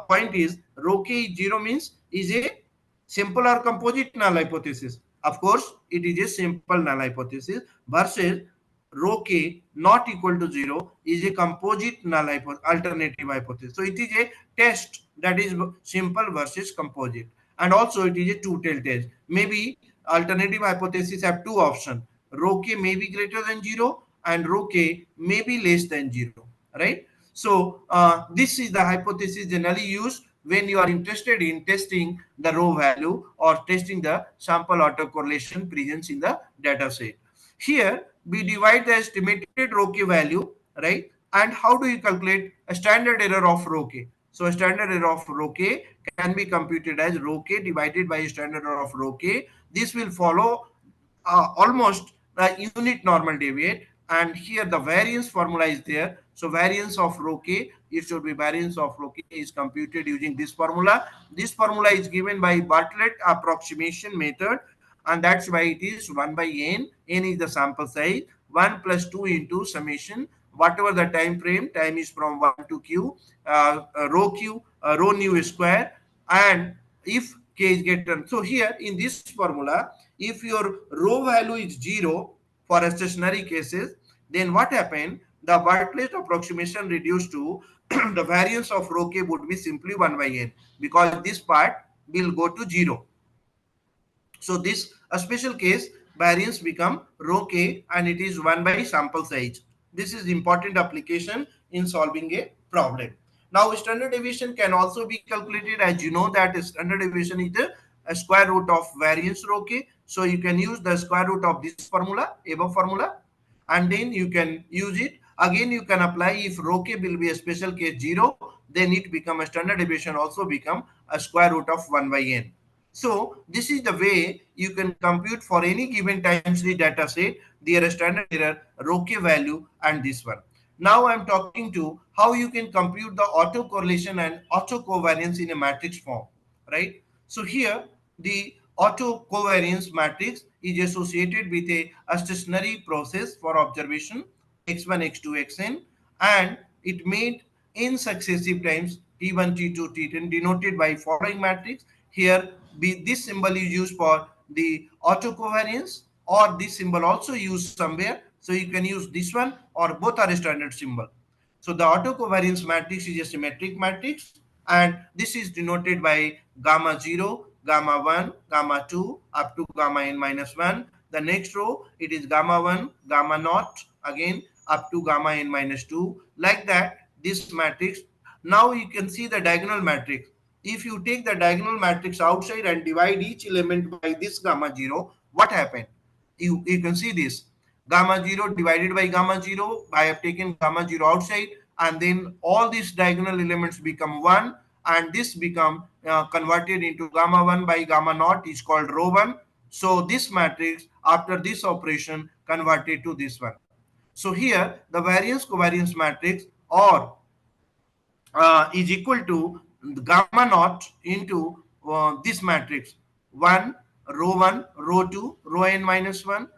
point is, rho k is 0 means is a simple or composite null hypothesis. Of course, it is a simple null hypothesis, versus rho k not equal to 0 is a composite alternative hypothesis. So it is a test, that is simple versus composite. And also it is a two-tailed test. Maybe alternative hypothesis have two options. Rho k may be greater than 0 and rho k may be less than 0, right? So this is the hypothesis generally used when you are interested in testing the rho value or testing the sample autocorrelation presence in the data set. Here we divide the estimated rho k value, right? And how do you calculate a standard error of rho k? So a standard error of rho k can be computed as rho k divided by standard error of rho k. This will follow almost the unit normal deviate, and here the variance formula is there. So variance of rho k, it should be variance of rho k is computed using this formula. This formula is given by Bartlett approximation method, and that's why it is 1 by n. N is the sample size, 1 plus 2 into summation whatever the time frame, time is from 1 to q, rho nu square, and if k is greater. So here in this formula, if your rho value is 0 for a stationary cases, then what happened? The Bartlett's approximation reduced to the variance of rho k would be simply 1 by n, because this part will go to 0. So this a special case variance become rho k, and it is 1 by sample size. This is important application in solving a problem. Now standard deviation can also be calculated, as you know that standard deviation is a square root of variance rho k. So you can use the square root of this formula, above formula, and then you can use it. Again you can apply, if rho k will be a special case 0, then it become a standard deviation also become a square root of 1 by n. So this is the way you can compute for any given time series data set their standard error, rho k value, and this one. Now I'm talking to how you can compute the auto correlation and auto covariance in a matrix form, right? So here the auto covariance matrix is associated with a stationary process for observation x1, x2, xn, and it made in successive times t1, t2, t10 denoted by following matrix. Here this symbol is used for the autocovariance, or this symbol also used somewhere, so you can use this one, or both are a standard symbol. So the autocovariance matrix is a symmetric matrix, and this is denoted by gamma 0, gamma 1, gamma 2, up to gamma n minus 1. The next row, it is gamma 1, gamma naught, again up to gamma n minus 2. Like that, this matrix. Now you can see the diagonal matrix. If you take the diagonal matrix outside and divide each element by this gamma 0, what happened? You can see this gamma 0 divided by gamma 0. I have taken gamma 0 outside, and then all these diagonal elements become 1, and this become converted into gamma 1 by gamma naught is called rho 1. So this matrix after this operation converted to this one. So here the variance covariance matrix, or is equal to gamma naught into this matrix 1, rho 2, rho n minus 1,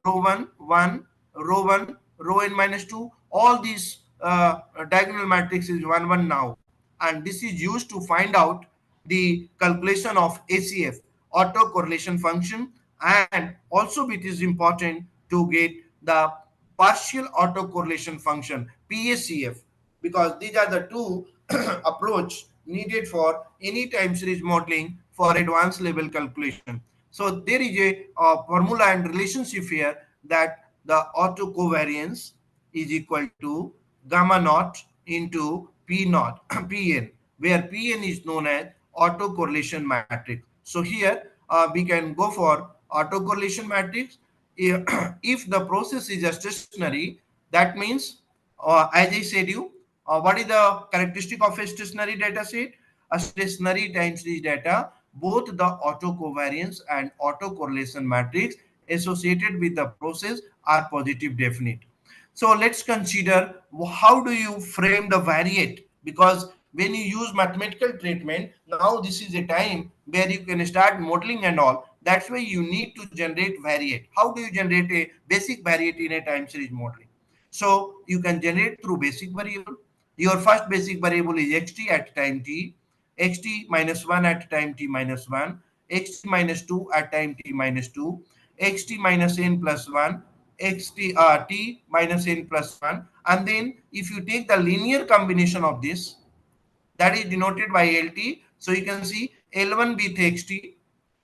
rho 1, 1, rho 1, rho n minus 2. All these diagonal matrix is 1, 1 now. And this is used to find out the calculation of ACF, auto correlation function, and also it is important to get the partial autocorrelation function, PACF, because these are the two approach needed for any time series modeling for advanced level calculation. So there is a formula and relationship here, that the autocovariance is equal to gamma naught into P naught, Pn, where Pn is known as autocorrelation matrix. So here we can go for autocorrelation matrix. If the process is a stationary, that means, as I said you, what is the characteristic of a stationary data set? A stationary time series data, both the autocovariance and autocorrelation matrix associated with the process are positive definite. So let's consider how do you frame the variate, because when you use mathematical treatment, now this is a time where you can start modeling and all. That's why you need to generate variate. How do you generate a basic variate in a time series modeling? So you can generate through basic variable. Your first basic variable is xt at time t, xt minus 1 at time t minus 1, xt minus 2 at time t minus 2, xt minus n plus 1, xt t minus n plus 1. And then if you take the linear combination of this, that is denoted by LT. So you can see L1 with XT,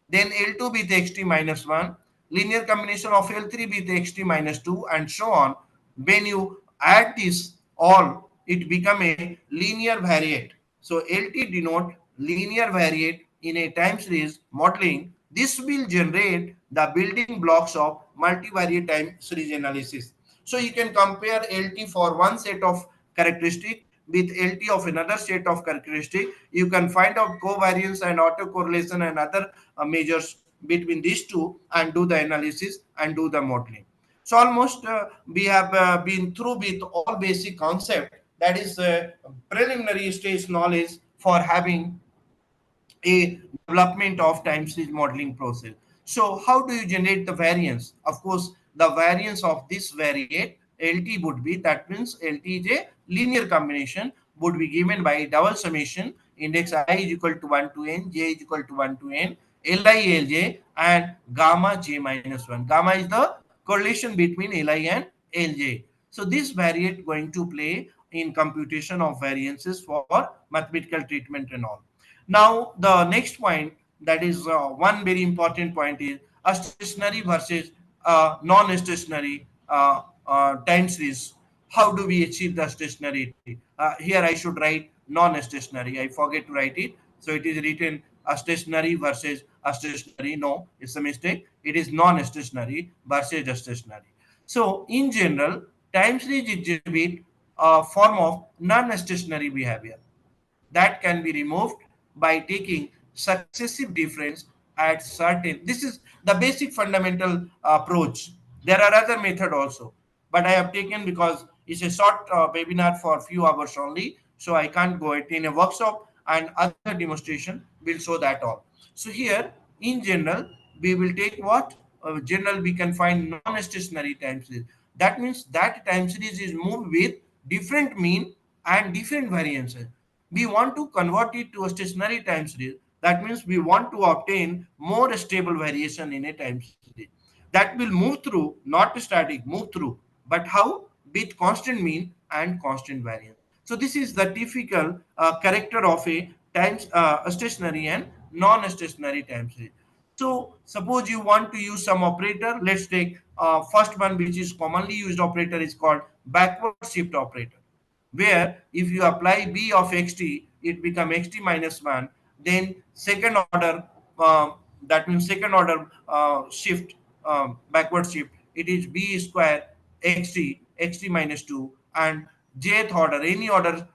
then L2 with XT minus 1, linear combination of L3 with XT minus 2, and so on. When you add this all, it become a linear variate. So LT denote linear variate in a time series modeling. This will generate the building blocks of multivariate time series analysis. So you can compare LT for one set of characteristic with LT of another set of characteristic. You can find out covariance and autocorrelation and other measures between these two, and do the analysis and do the modeling. So almost we have been through with all basic concept, that is preliminary stage knowledge for having a development of time series modeling process. So how do you generate the variance? Of course, the variance of this variate LT would be, that means LT is a linear combination, would be given by double summation index I is equal to 1 to n, j is equal to 1 to n, Li Lj and gamma j minus 1. Gamma is the correlation between Li and Lj. So this variate going to play in computation of variances for mathematical treatment and all. Now the next point, that is one very important point, is a stationary versus non-stationary time series. How do we achieve the stationarity? Here I should write non-stationary. I forget to write it. So it is written a stationary versus a stationary. No, it's a mistake. It is non-stationary versus a stationary. So in general, time series exhibit a form of non-stationary behavior that can be removed by taking successive difference at certain. This is the basic fundamental approach. There are other method also, but I have taken because it's a short webinar for a few hours only, so I can't go it in a workshop, and other demonstration will show that all. So here in general we will take what general we can find non-stationary time series. That means that time series is moved with different mean and different variances. We want to convert it to a stationary time series. That means we want to obtain more stable variation in a time series that will move through, not static, move through. But how? With constant mean and constant variance. So this is the typical character of a times a stationary and non-stationary time series. So suppose you want to use some operator. Let's take first one, which is commonly used operator, is called backward shift operator, where if you apply b of xt, it become xt minus 1. Then second order, that means second order shift, backward shift, it is b square xt minus 2. And jth order, any order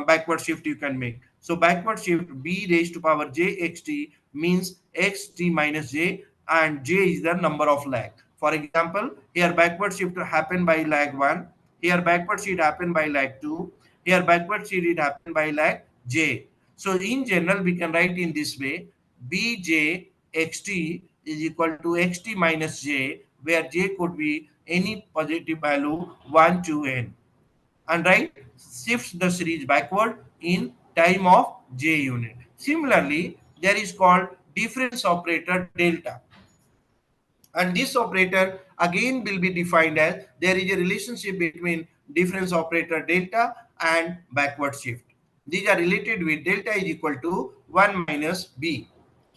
backward shift you can make. So backward shift b raised to power j xt means xt minus j, and j is the number of lag. For example, here backward shift happen by lag 1, here backward shift happen by lag 2, here backward shift it happen by lag j. So in general we can write in this way: bj xt is equal to xt minus j, where j could be any positive value 1 to n, and right shifts the series backward in time of j unit. Similarly, there is called difference operator delta, and this operator again will be defined as there is a relationship between difference operator delta and backward shift. These are related with delta is equal to 1 minus b.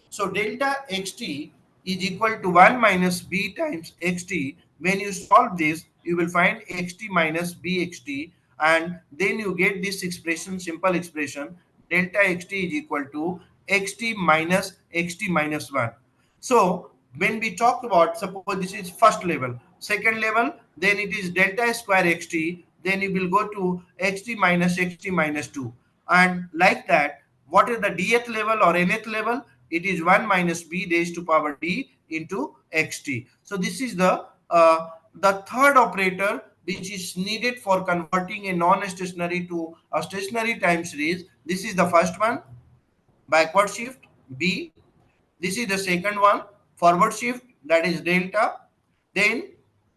So delta xt is equal to 1 minus b times xt. When you solve this, you will find xt minus bxt, and then you get this expression, simple expression: delta xt is equal to xt minus 1. So when we talk about, suppose this is first level, second level, then it is delta square xt, then you will go to xt minus 2, and like that. What is the dth level or nth level? It is 1 minus b raised to power d into xt. So this is the third operator which is needed for converting a non-stationary to a stationary time series. This is the first one, backward shift b. This is the second one, forward shift, that is delta. Then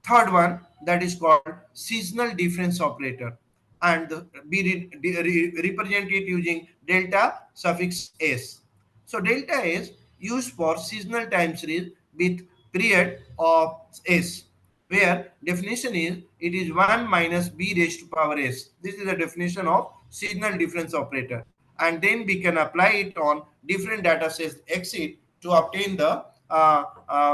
third one, that is called seasonal difference operator, and represent it using delta suffix s. So delta s used for seasonal time series with period of s, where definition is it is 1 minus b raised to power s. This is the definition of seasonal difference operator, and then we can apply it on different data sets exit to obtain the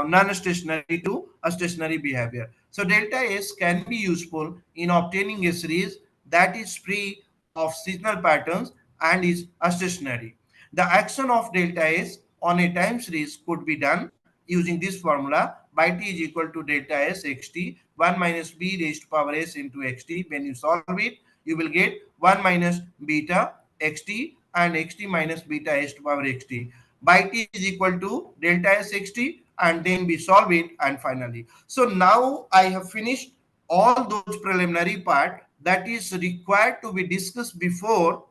non-stationary to a stationary behavior. So delta S can be useful in obtaining a series that is free of seasonal patterns and is stationary. The action of delta S on a time series could be done using this formula: by t is equal to delta S xt, 1 minus b raised to power s into xt. When you solve it, you will get 1 minus beta xt and xt minus beta s to power xt. By t is equal to delta s xt, and then we solve it, and finally. So now I have finished all those preliminary part that is required to be discussed before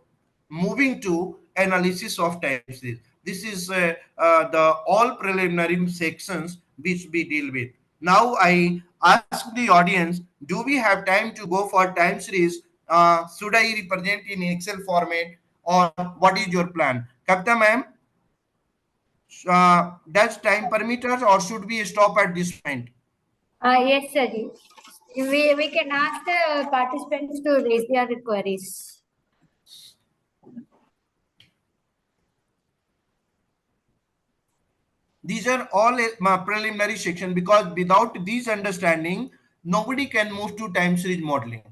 moving to analysis of time series. This is the all preliminary sections which we deal with. Now I ask the audience, do we have time to go for time series? Should I represent in Excel format, or what is your plan? Kavita ma'am, does time permit us, or should we stop at this point? Yes, sir. We can ask the participants to raise their queries. These are all preliminary section, because without these understanding, nobody can move to time series modeling.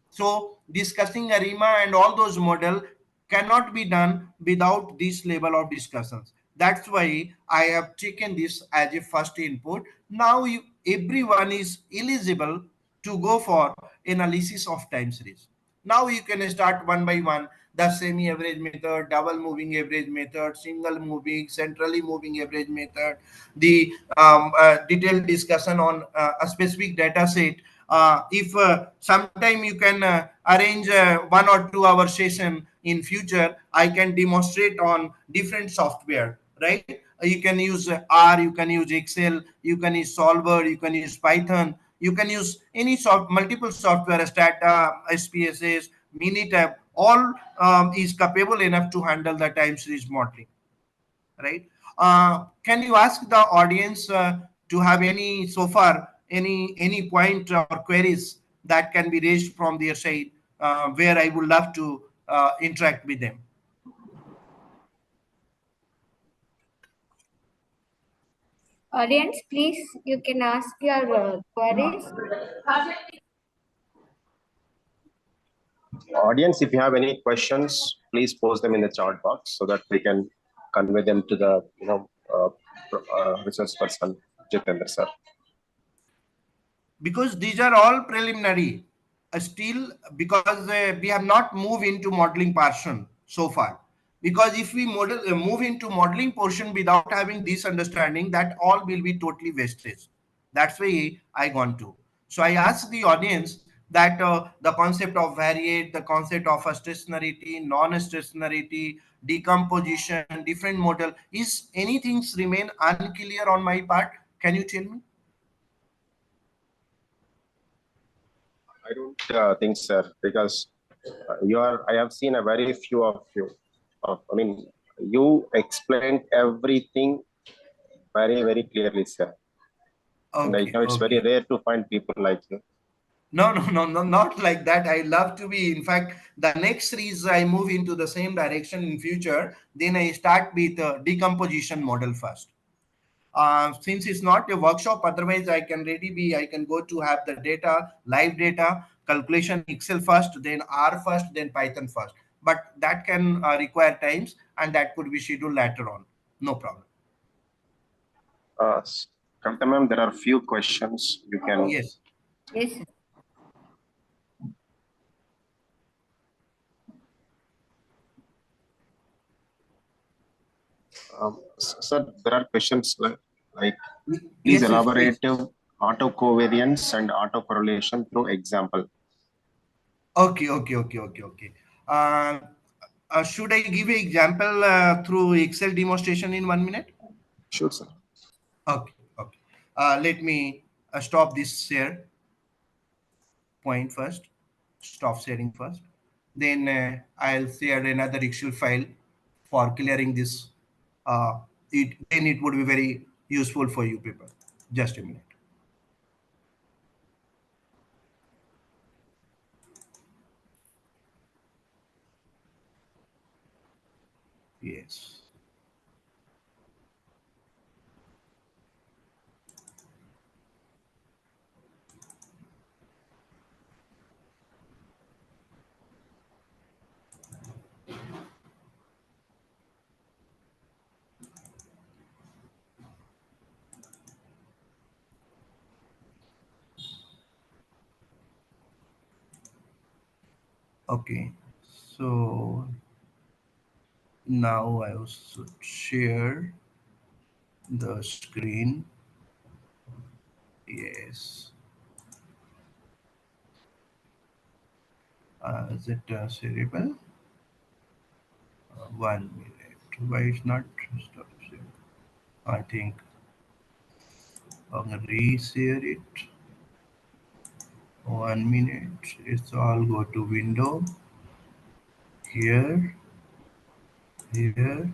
So discussing ARIMA and all those model cannot be done without this level of discussions. That's why I have taken this as a first input. Now everyone is eligible to go for analysis of time series. Now you can start one by one: the semi-average method, double moving average method, single moving, centrally moving average method, the detailed discussion on a specific data set. If sometime you can arrange 1 or 2 hour session in future, I can demonstrate on different software, right? You can use R, you can use Excel, you can use Solver, you can use Python, you can use any multiple software, Stata, SPSS, Minitab, all is capable enough to handle the time series modeling, right? Can you ask the audience to have any so far any point or queries that can be raised from their side, where I would love to interact with them? Audience, please, you can ask your queries. Audience, if you have any questions, please post them in the chat box so that we can convey them to the research person, Jitendra sir. Because these are all preliminary, still, because we have not moved into modeling portion so far. Because if we move into modeling portion without having this understanding, that all will be totally wastage. That's why I want to. So I ask the audience that the concept of variate, the concept of a stationarity, non-stationarity, decomposition, different model, is anything remain unclear on my part? Can you tell me? I don't think, sir, because I have seen a very few of you. I mean, you explained everything very, very clearly, sir. And Okay, it's very okay. rare to find people like you. No, no, no, no, not like that. I love to be. In fact, the next series I move into the same direction in future. Then I start with decomposition model first. Since it's not a workshop, otherwise I can ready be. I can go to have the data, live data, calculation Excel first, then R first, then Python first. But that can require times, and that could be scheduled later on. No problem. Uh, Kavita ma'am, there are few questions you can. Yes. Yes. Sir, there are questions like please Yes, yes, elaborate please. autocovariance and autocorrelation through example. Okay, okay, okay, okay, okay. Uh, should I give an example through Excel demonstration in 1 minute? Sure, sir. Okay, okay. Let me stop this share point first. Stop sharing first. Then I'll share another Excel file for clearing this. It would be very useful for you people. Just a minute. Yes. Okay. So now I should share the screen. Yes. Is it cerebral? 1 minute. Why it's not stop sharing? I think. I'm gonna reshare it. 1 minute. It's all go to window here, here.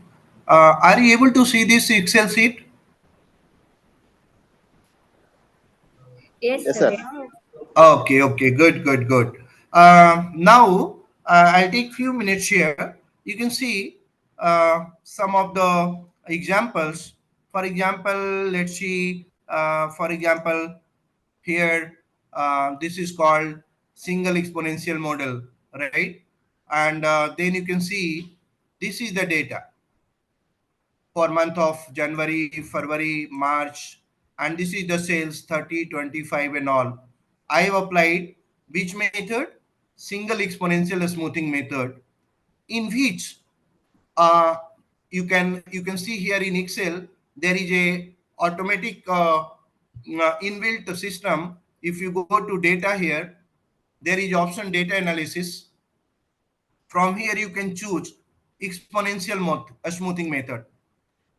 Are you able to see this Excel sheet? Yes, Yes, sir. sir. Yes. Okay, okay, good, good, good. Now I'll take few minutes here. You can see some of the examples. For example, let's see. For example, here this is called single exponential model, right? And then you can see this is the data for month of January, February, March, and this is the sales 30, 25 and all. I have applied which method? Single exponential smoothing method, in which uh, you can see here in Excel there is a automatic inbuilt system. If you go to data here, there is option data analysis. From here you can choose exponential smoothing method,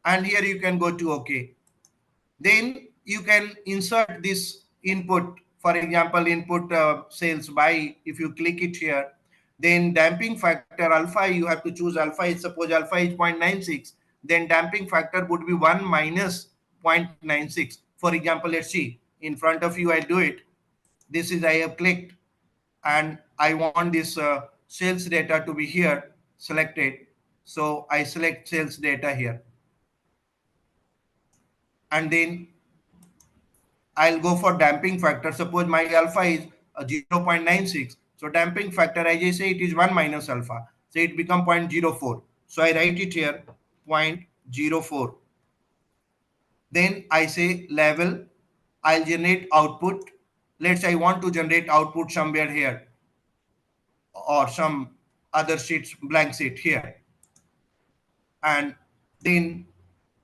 and here you can go to OK. Then you can insert this input. For example, input sales by, if you click it here, then damping factor alpha, you have to choose alpha is, suppose alpha is 0.96, then damping factor would be 1 minus 0.96. For example, let's see, in front of you I do it. This is, I have clicked and I want this sales data to be here selected. So I select sales data here, and then I'll go for damping factor. Suppose my alpha is 0.96. So damping factor, as I say, it is 1 minus alpha. So it become 0.04. So I write it here, 0.04. Then I say level. I'll generate output. Let's say I want to generate output somewhere here or some other sheets, blank sheet here. And then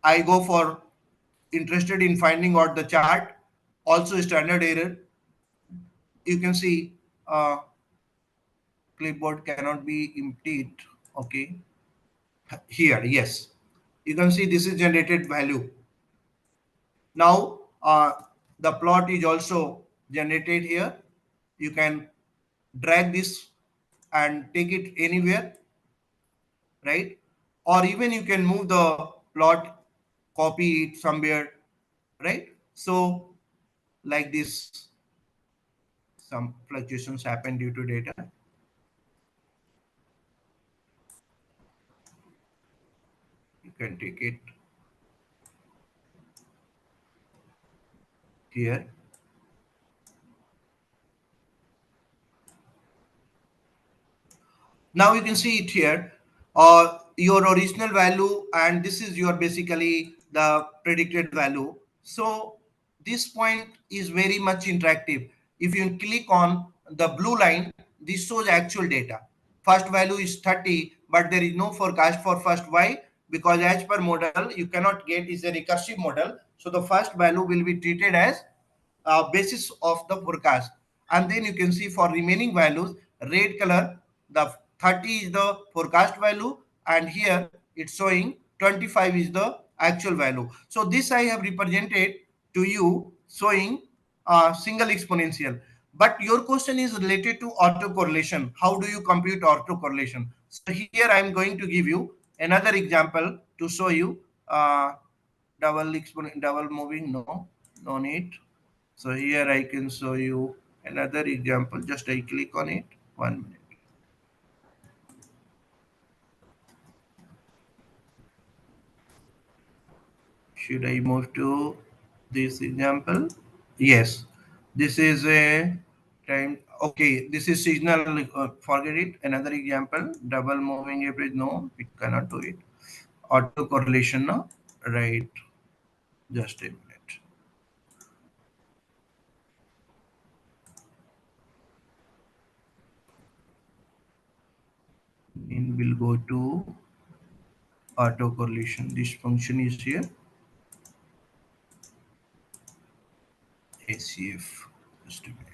I go for interested in finding out the chart. Also standard error. You can see clipboard cannot be emptied. Okay, here, yes, you can see this is generated value. Now the plot is also generated here. You can drag this and take it anywhere, right? Or even you can move the plot, copy it somewhere, right? So like this, some fluctuations happen due to data. You can take it here. Now you can see it here, your original value, and this is your basically the predicted value. So this point is very much interactive. If you click on the blue line, this shows actual data. First value is 30, but there is no forecast for first. Why? Because as per model you cannot get, is a recursive model, so the first value will be treated as basis of the forecast. And then you can see for remaining values, red color, the 30 is the forecast value, and here it's showing 25 is the actual value. So this I have represented to you showing single exponential. But your question is related to autocorrelation. How do you compute autocorrelation? So here I am going to give you another example to show you double moving. No need. So here I can show you another example. Just I click on it. 1 minute. Should I move to this example? Yes. This is a time. Okay. This is seasonal. Forget it. Another example. Double moving average. No, it cannot do it. Auto correlation. No. Right. Just a minute. Then we'll go to auto correlation. This function is here. ACF. Just a minute.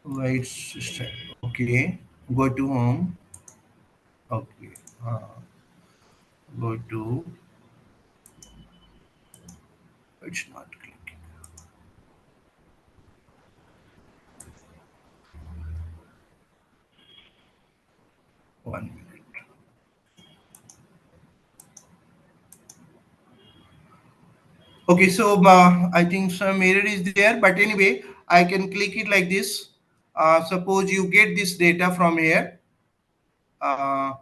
Right system. Okay. Go to home. Okay. Go to It's not clicking. One minute. Okay, so I think some error is there, but anyway, I can click it like this. Suppose you get this data from here. Uh,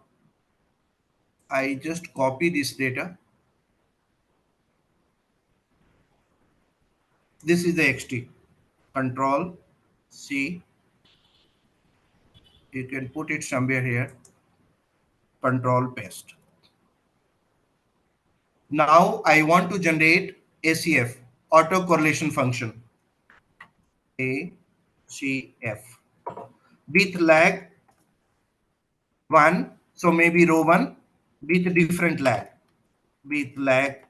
I just copy this data. This is the XT. Control C. You can put it somewhere here. Control paste. Now I want to generate ACF, auto correlation function. ACF with lag 1. So maybe row 1 with different lag. With lag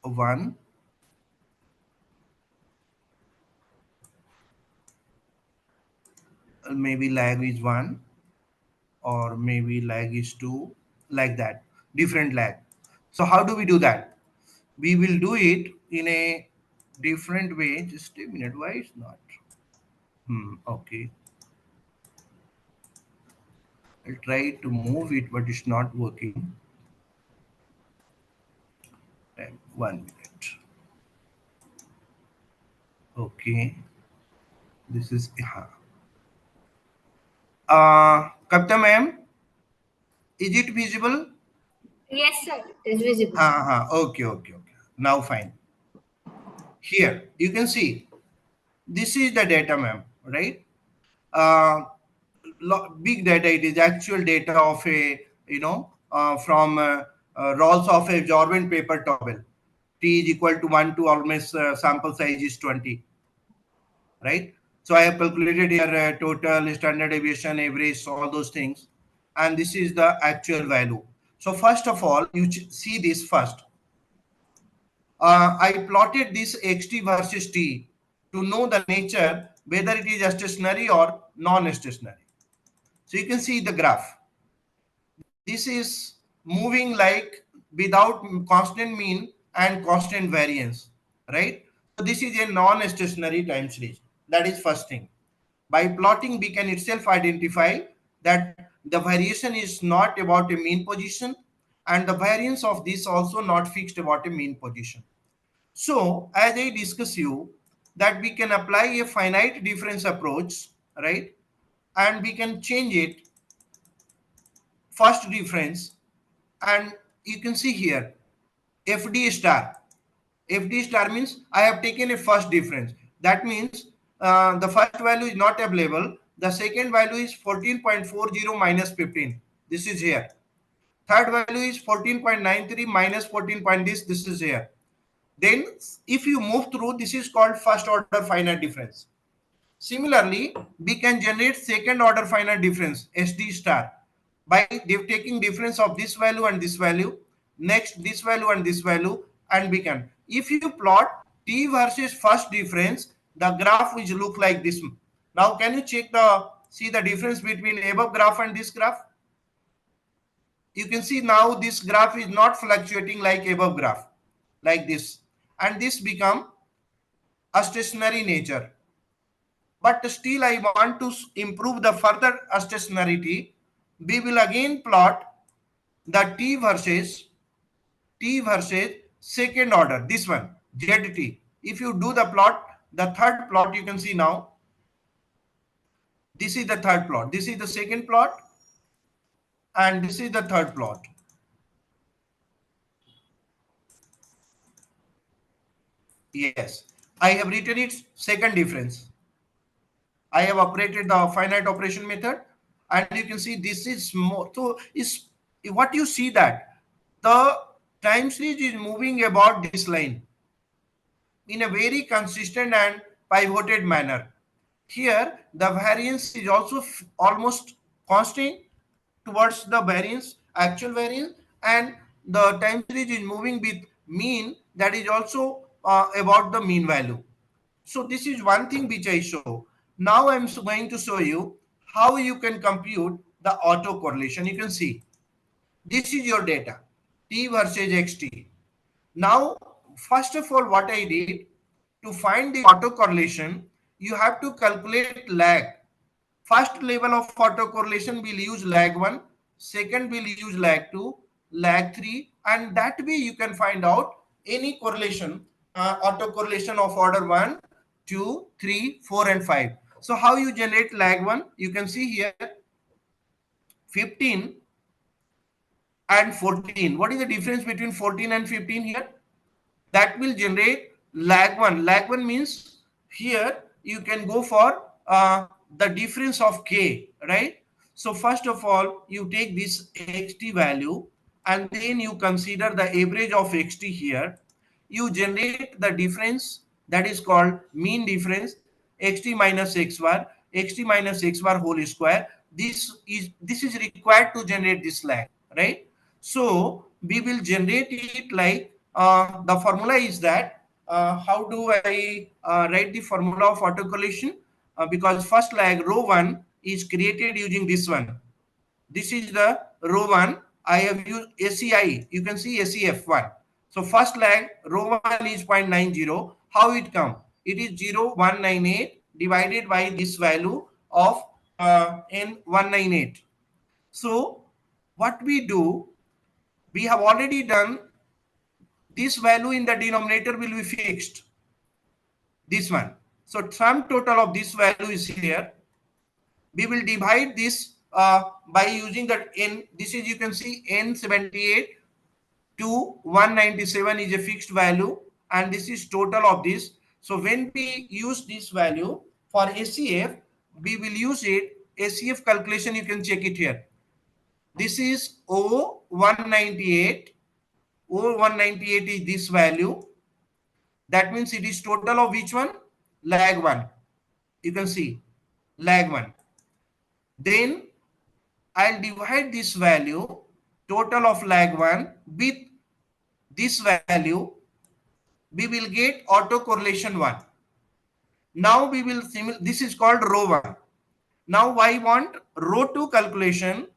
1, maybe lag is 1, or maybe lag is 2, like that, different lag. So how do we do that? We will do it in a different way. Just a minute, why it's not? Okay, I'll try to move it, but it's not working. 1 minute. Okay, this is Kapta ma'am, is it visible? Yes, sir. It is visible. Okay. Now fine. Here you can see this is the data, ma'am, right? Uh, Big data. It is actual data of a from rolls of absorbent paper towel. T is equal to 1 to almost sample size is 20, right? So I have calculated here total, standard deviation, average, all those things, and this is the actual value. So first of all, you see this first. I plotted this xt versus t to know the nature, whether it is stationary or non-stationary. So you can see the graph. This is moving like without constant mean and constant variance, right? So this is a non-stationary time series. That is first thing. By plotting, we can itself identify that the variation is not about a mean position, and the variance of this also not fixed about a mean position. So, as I discuss you, that we can apply a finite difference approach, right? And we can change it first difference, and you can see here FD star. FD star means I have taken a first difference. That means the first value is not available. The second value is 14.40 minus 15. This is here. Third value is 14.93 minus 14 point this is here. Then if you move through, this is called first order finite difference. Similarly, we can generate second order finite difference, SD star, by taking difference of this value and this value, next this value and this value, and we can. If you plot T versus first difference, the graph will look like this. Now, can you see the difference between above graph and this graph? You can see now this graph is not fluctuating like above graph, like this, and this become a stationary nature. But still I want to improve the further stationarity. We will again plot the T versus second order, this one, ZT. If you do the plot, the third plot, you can see now, this is the third plot. This is the second plot, and this is the third plot. Yes, I have written its second difference. I have operated the finite operation method, and you can see this is more. So is what you see that the time series is moving about this line in a very consistent and pivoted manner. Here, the variance is also almost constant towards the variance, actual variance, and the time series is moving with mean, that is also about the mean value. So this is one thing which I show. Now I'm going to show you how you can compute the auto correlation. You can see this is your data. T versus XT. Now, first of all, what I did, to find the autocorrelation, you have to calculate lag. First level of autocorrelation will use lag 1, second will use lag 2, lag 3, and that way you can find out any correlation, autocorrelation of order 1, 2, 3, 4, and 5. So how you generate lag 1? You can see here 15 and 14. What is the difference between 14 and 15 here? That will generate lag 1. Lag 1 means here you can go for the difference of k, right? So first of all, you take this xt value and then you consider the average of xt here. You generate the difference, that is called mean difference, xt minus x bar, xt minus x bar whole square. This is required to generate this lag, right? So we will generate it like, the formula is that, how do I write the formula of autocorrelation? Because first lag rho 1 is created using this one. This is the rho 1. I have used ACI. You can see ACF1. So first lag rho 1 is 0.90. How it come? It is 0.198 divided by this value of N198. So what we do, we have already done, this value in the denominator will be fixed, this one. So sum total of this value is here. We will divide this by using the n. This is, you can see, n78 to 197 is a fixed value, and this is total of this. So when we use this value for ACF, we will use it. ACF calculation, you can check it here. This is O198. O198 is this value. That means it is total of which one? Lag 1. You can see lag 1. Then I'll divide this value, total of lag 1, with this value. We will get autocorrelation 1. Now we will, this is called rho 1. Now I want rho 2 calculation.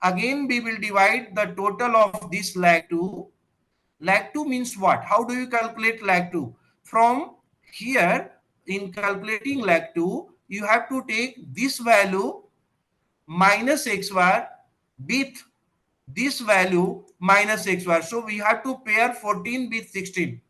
Again we will divide the total of this lag 2. Lag 2 means what? How do you calculate lag 2? From here, in calculating lag 2, you have to take this value minus x bar with this value minus x bar. So we have to pair 14 with 16.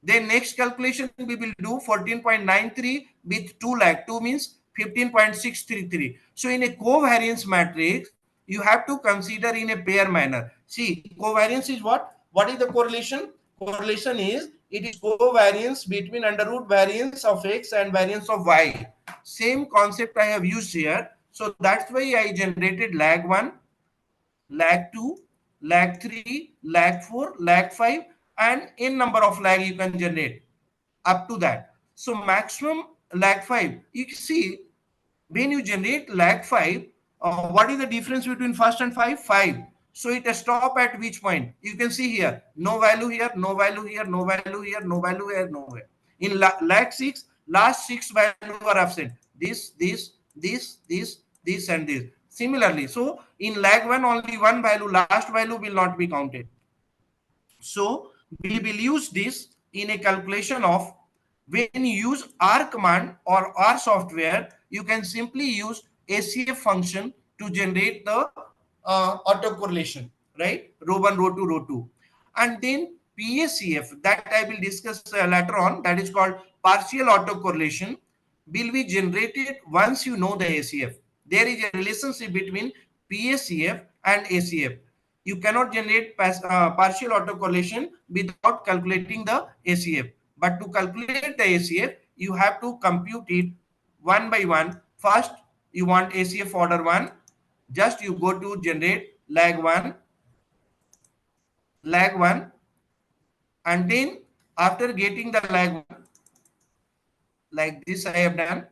Then next calculation we will do 14.93 with 2 lag. 2 means 15.633. So in a covariance matrix, you have to consider in a pair manner. See, covariance is what? What is the correlation? Correlation is, it is covariance between under root variance of x and variance of y. Same concept I have used here. So that's why I generated lag 1, lag 2, lag 3, lag 4, lag 5, and n number of lag you can generate up to that. So maximum lag 5. You see, when you generate lag 5, what is the difference between first and 5? 5. So it stop at which point? You can see here, no value here, no value here, no value here, no value here, nowhere. In lag 6, last 6 values are absent. This, and this. Similarly, so in lag 1, only one value, last value will not be counted. So we will use this in a calculation of, when you use R command or R software, you can simply use ACF function to generate the autocorrelation, right? Rho 1, rho 2, rho 2. And then PACF, that I will discuss later on, that is called partial autocorrelation, will be generated once you know the ACF. There is a relationship between PACF and ACF. You cannot generate partial autocorrelation without calculating the ACF. But to calculate the ACF, you have to compute it one by one. First, you want ACF order 1. Just you go to generate lag 1, and then after getting the lag 1, like this I have done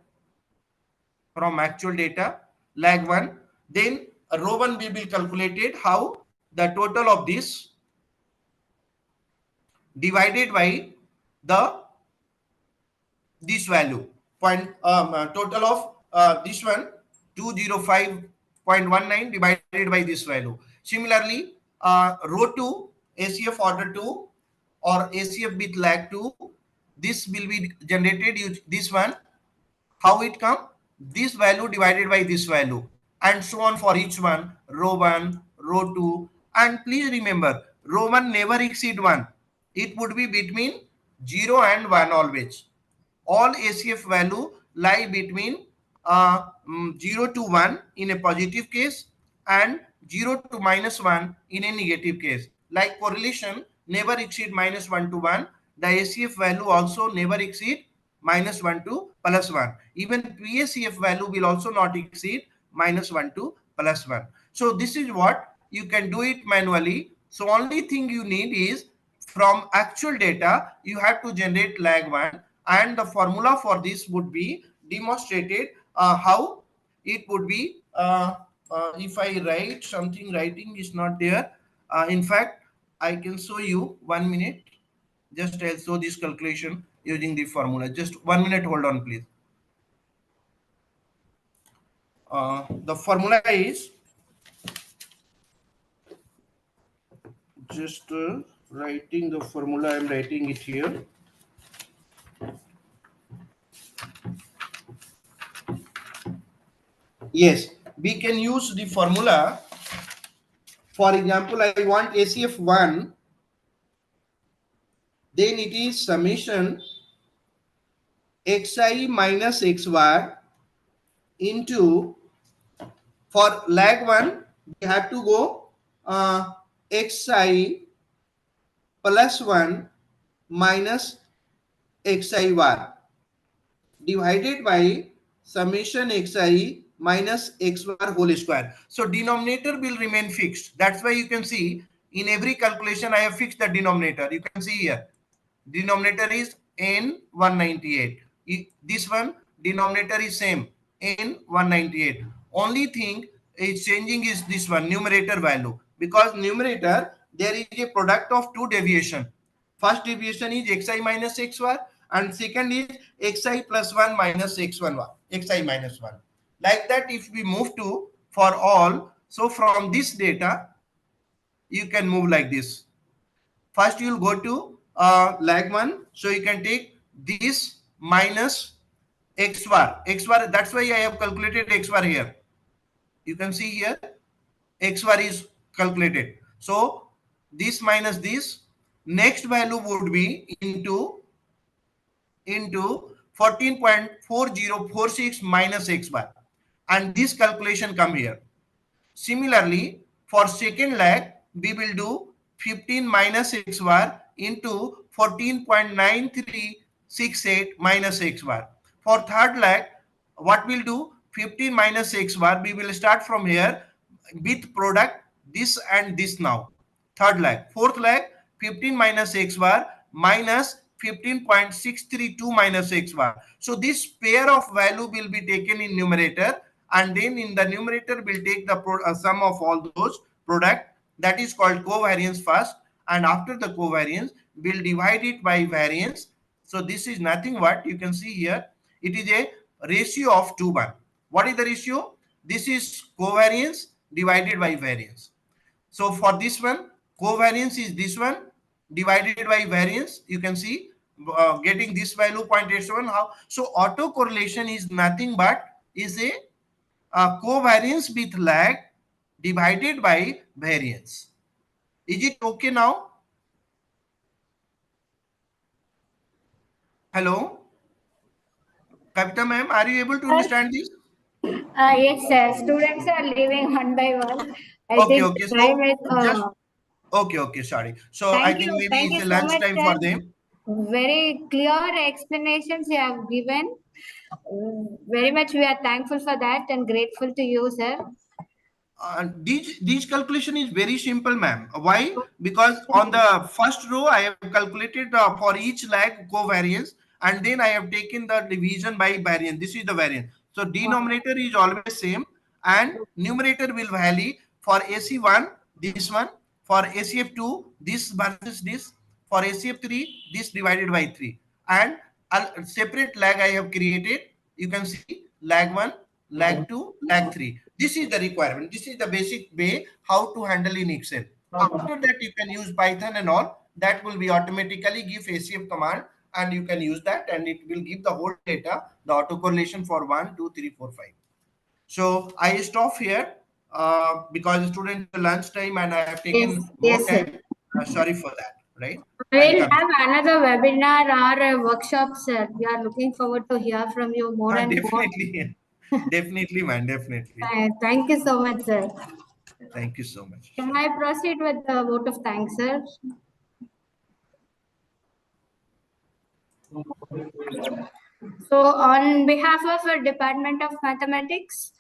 from actual data, lag 1, then rho 1 will be calculated. How? The total of this divided by this value, total of this one, 205.19 divided by this value. Similarly, rho 2 ACF order 2 or ACF with lag 2. This will be generated. This one, how it come? This value divided by this value, and so on for each one. Row 1, row 2, and please remember, row 1 never exceed 1. It would be between 0 and 1 always. All ACF value lie between 0 to 1 in a positive case and 0 to -1 in a negative case. Like correlation never exceed -1 to 1. The ACF value also never exceed -1 to +1. Even PACF value will also not exceed -1 to +1. So this is what you can do it manually. So only thing you need is from actual data, you have to generate lag 1, and the formula for this would be demonstrated how it would be. If I write something, writing is not there. In fact, I can show you 1 minute. Just I'll show this calculation using the formula. Just 1 minute, hold on, please. The formula is just writing the formula. I'm writing it here. Yes, we can use the formula. For example, I want ACF 1, then it is summation xi minus x bar into, for lag 1, we have to go xi plus 1 minus xi bar divided by summation xi minus x bar whole square. So denominator will remain fixed. That's why you can see in every calculation I have fixed the denominator. You can see here denominator is n198. This one denominator is same, n198. Only thing is changing is this one, numerator value, because numerator there is a product of two deviation. First deviation is xi minus x bar, and second is xi plus 1 minus x1 xi minus 1. Like that, if we move to for all, so from this data you can move like this. First you will go to lag 1, so you can take this minus x bar. That's why I have calculated x bar here. You can see here x bar is calculated. So this minus this, next value would be into 14.4046 minus x bar, and this calculation come here. Similarly, for second lag, we will do 15 minus x bar into 14.9368 minus x bar. For third lag, what we'll do, 15 minus x bar, we will start from here with product this and this now. Third lag. Fourth lag, 15 minus x bar minus 15.632 minus x bar. So this pair of value will be taken in numerator, and then in the numerator we'll take the sum of all those product, that is called covariance first, and after the covariance we'll divide it by variance. So this is nothing but you can see here, it is a ratio of 2:1. What is the ratio? This is covariance divided by variance. So for this one, covariance is this one divided by variance. You can see getting this value 0.87. How? So autocorrelation is nothing but is a covariance with lag divided by variance. Is it okay now? Hello? Kavita ma'am, are you able to understand this? Yes, sir. Students are leaving one by one. I Okay, think okay. time So is. just okay, sorry. So I think maybe Thank it's you a so lunch much, time sir. for them. Very clear explanations you have given. Very much we are thankful for that and grateful to you, sir. These calculation is very simple, ma'am. Why? Because on the first row I have calculated for each lag covariance, and then I have taken the division by variance. This is the variance. So denominator is always same, and numerator will vary for AC1 this one, for ACF2 this versus this, for ACF3 this divided by 3, and a separate lag I have created. You can see lag 1, lag 2, lag 3. This is the requirement. This is the basic way how to handle in Excel. After that, you can use Python and all. That will be automatically give ACF command, and you can use that, and it will give the whole data, the autocorrelation for 1, 2, 3, 4, 5. So I stop here because students lunch time and I have Yes, taken more yes, sir. time. Sorry for that. Right? I'll We'll come. have another webinar or a workshop, sir. We are looking forward to hear from you more and more. Definitely, definitely, man, definitely. Thank you so much, sir. Thank you so much. Can Sure. I proceed with the vote of thanks, sir? So, on behalf of the Department of Mathematics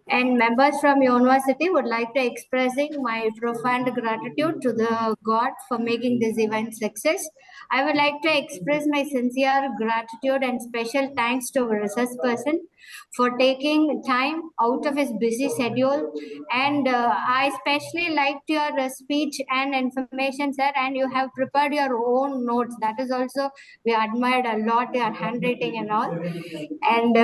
and members from university, would like to expressing my profound gratitude to the God for making this event success. I would like to express my sincere gratitude and special thanks to our research person for taking time out of his busy schedule. And I especially liked your speech and information, sir. And you have prepared your own notes. That is also we admired a lot your handwriting and all. And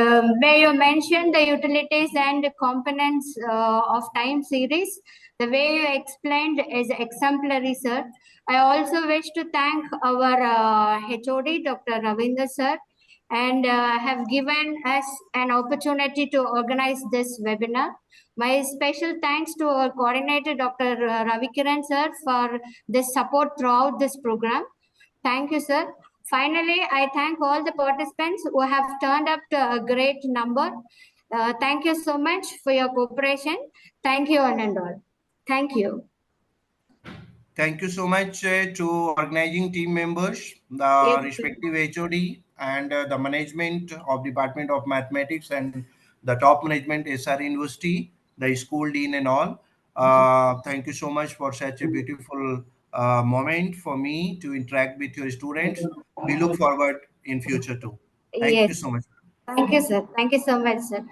where you mentioned the utilities and components of time series, the way you explained is exemplary, sir. I also wish to thank our HOD, Dr. Ravinder, sir, and have given us an opportunity to organize this webinar. My special thanks to our coordinator, Dr. Ravikiran, sir, for this support throughout this program. Thank you, sir. Finally, I thank all the participants who have turned up to a great number. Thank you so much for your cooperation. Thank you, one and all. Thank you. Thank you so much to organizing team members, the Yes, sir. respective HOD, and the management of Department of Mathematics and the top management SR University, the school dean and all. Thank you so much for such a beautiful moment for me to interact with your students. We look forward in future too. Thank Yes. you so much. Thank you, sir. Thank you so much, sir.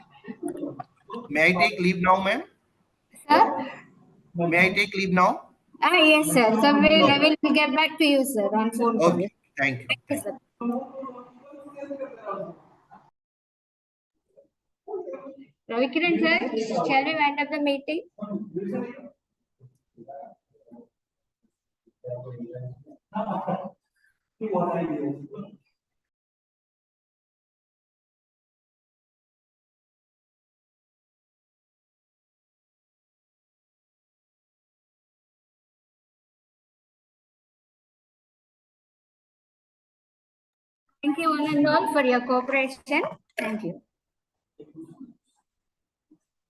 May I take leave now, ma'am? Sir? May I take leave now? Yes, sir. So Okay. I will get back to you, sir, on phone call. Okay. Thank you. Thank you, Thank you. sir. Ravikiran, sir, shall we wind up the meeting? Thank you, one and all, for your cooperation. Thank you.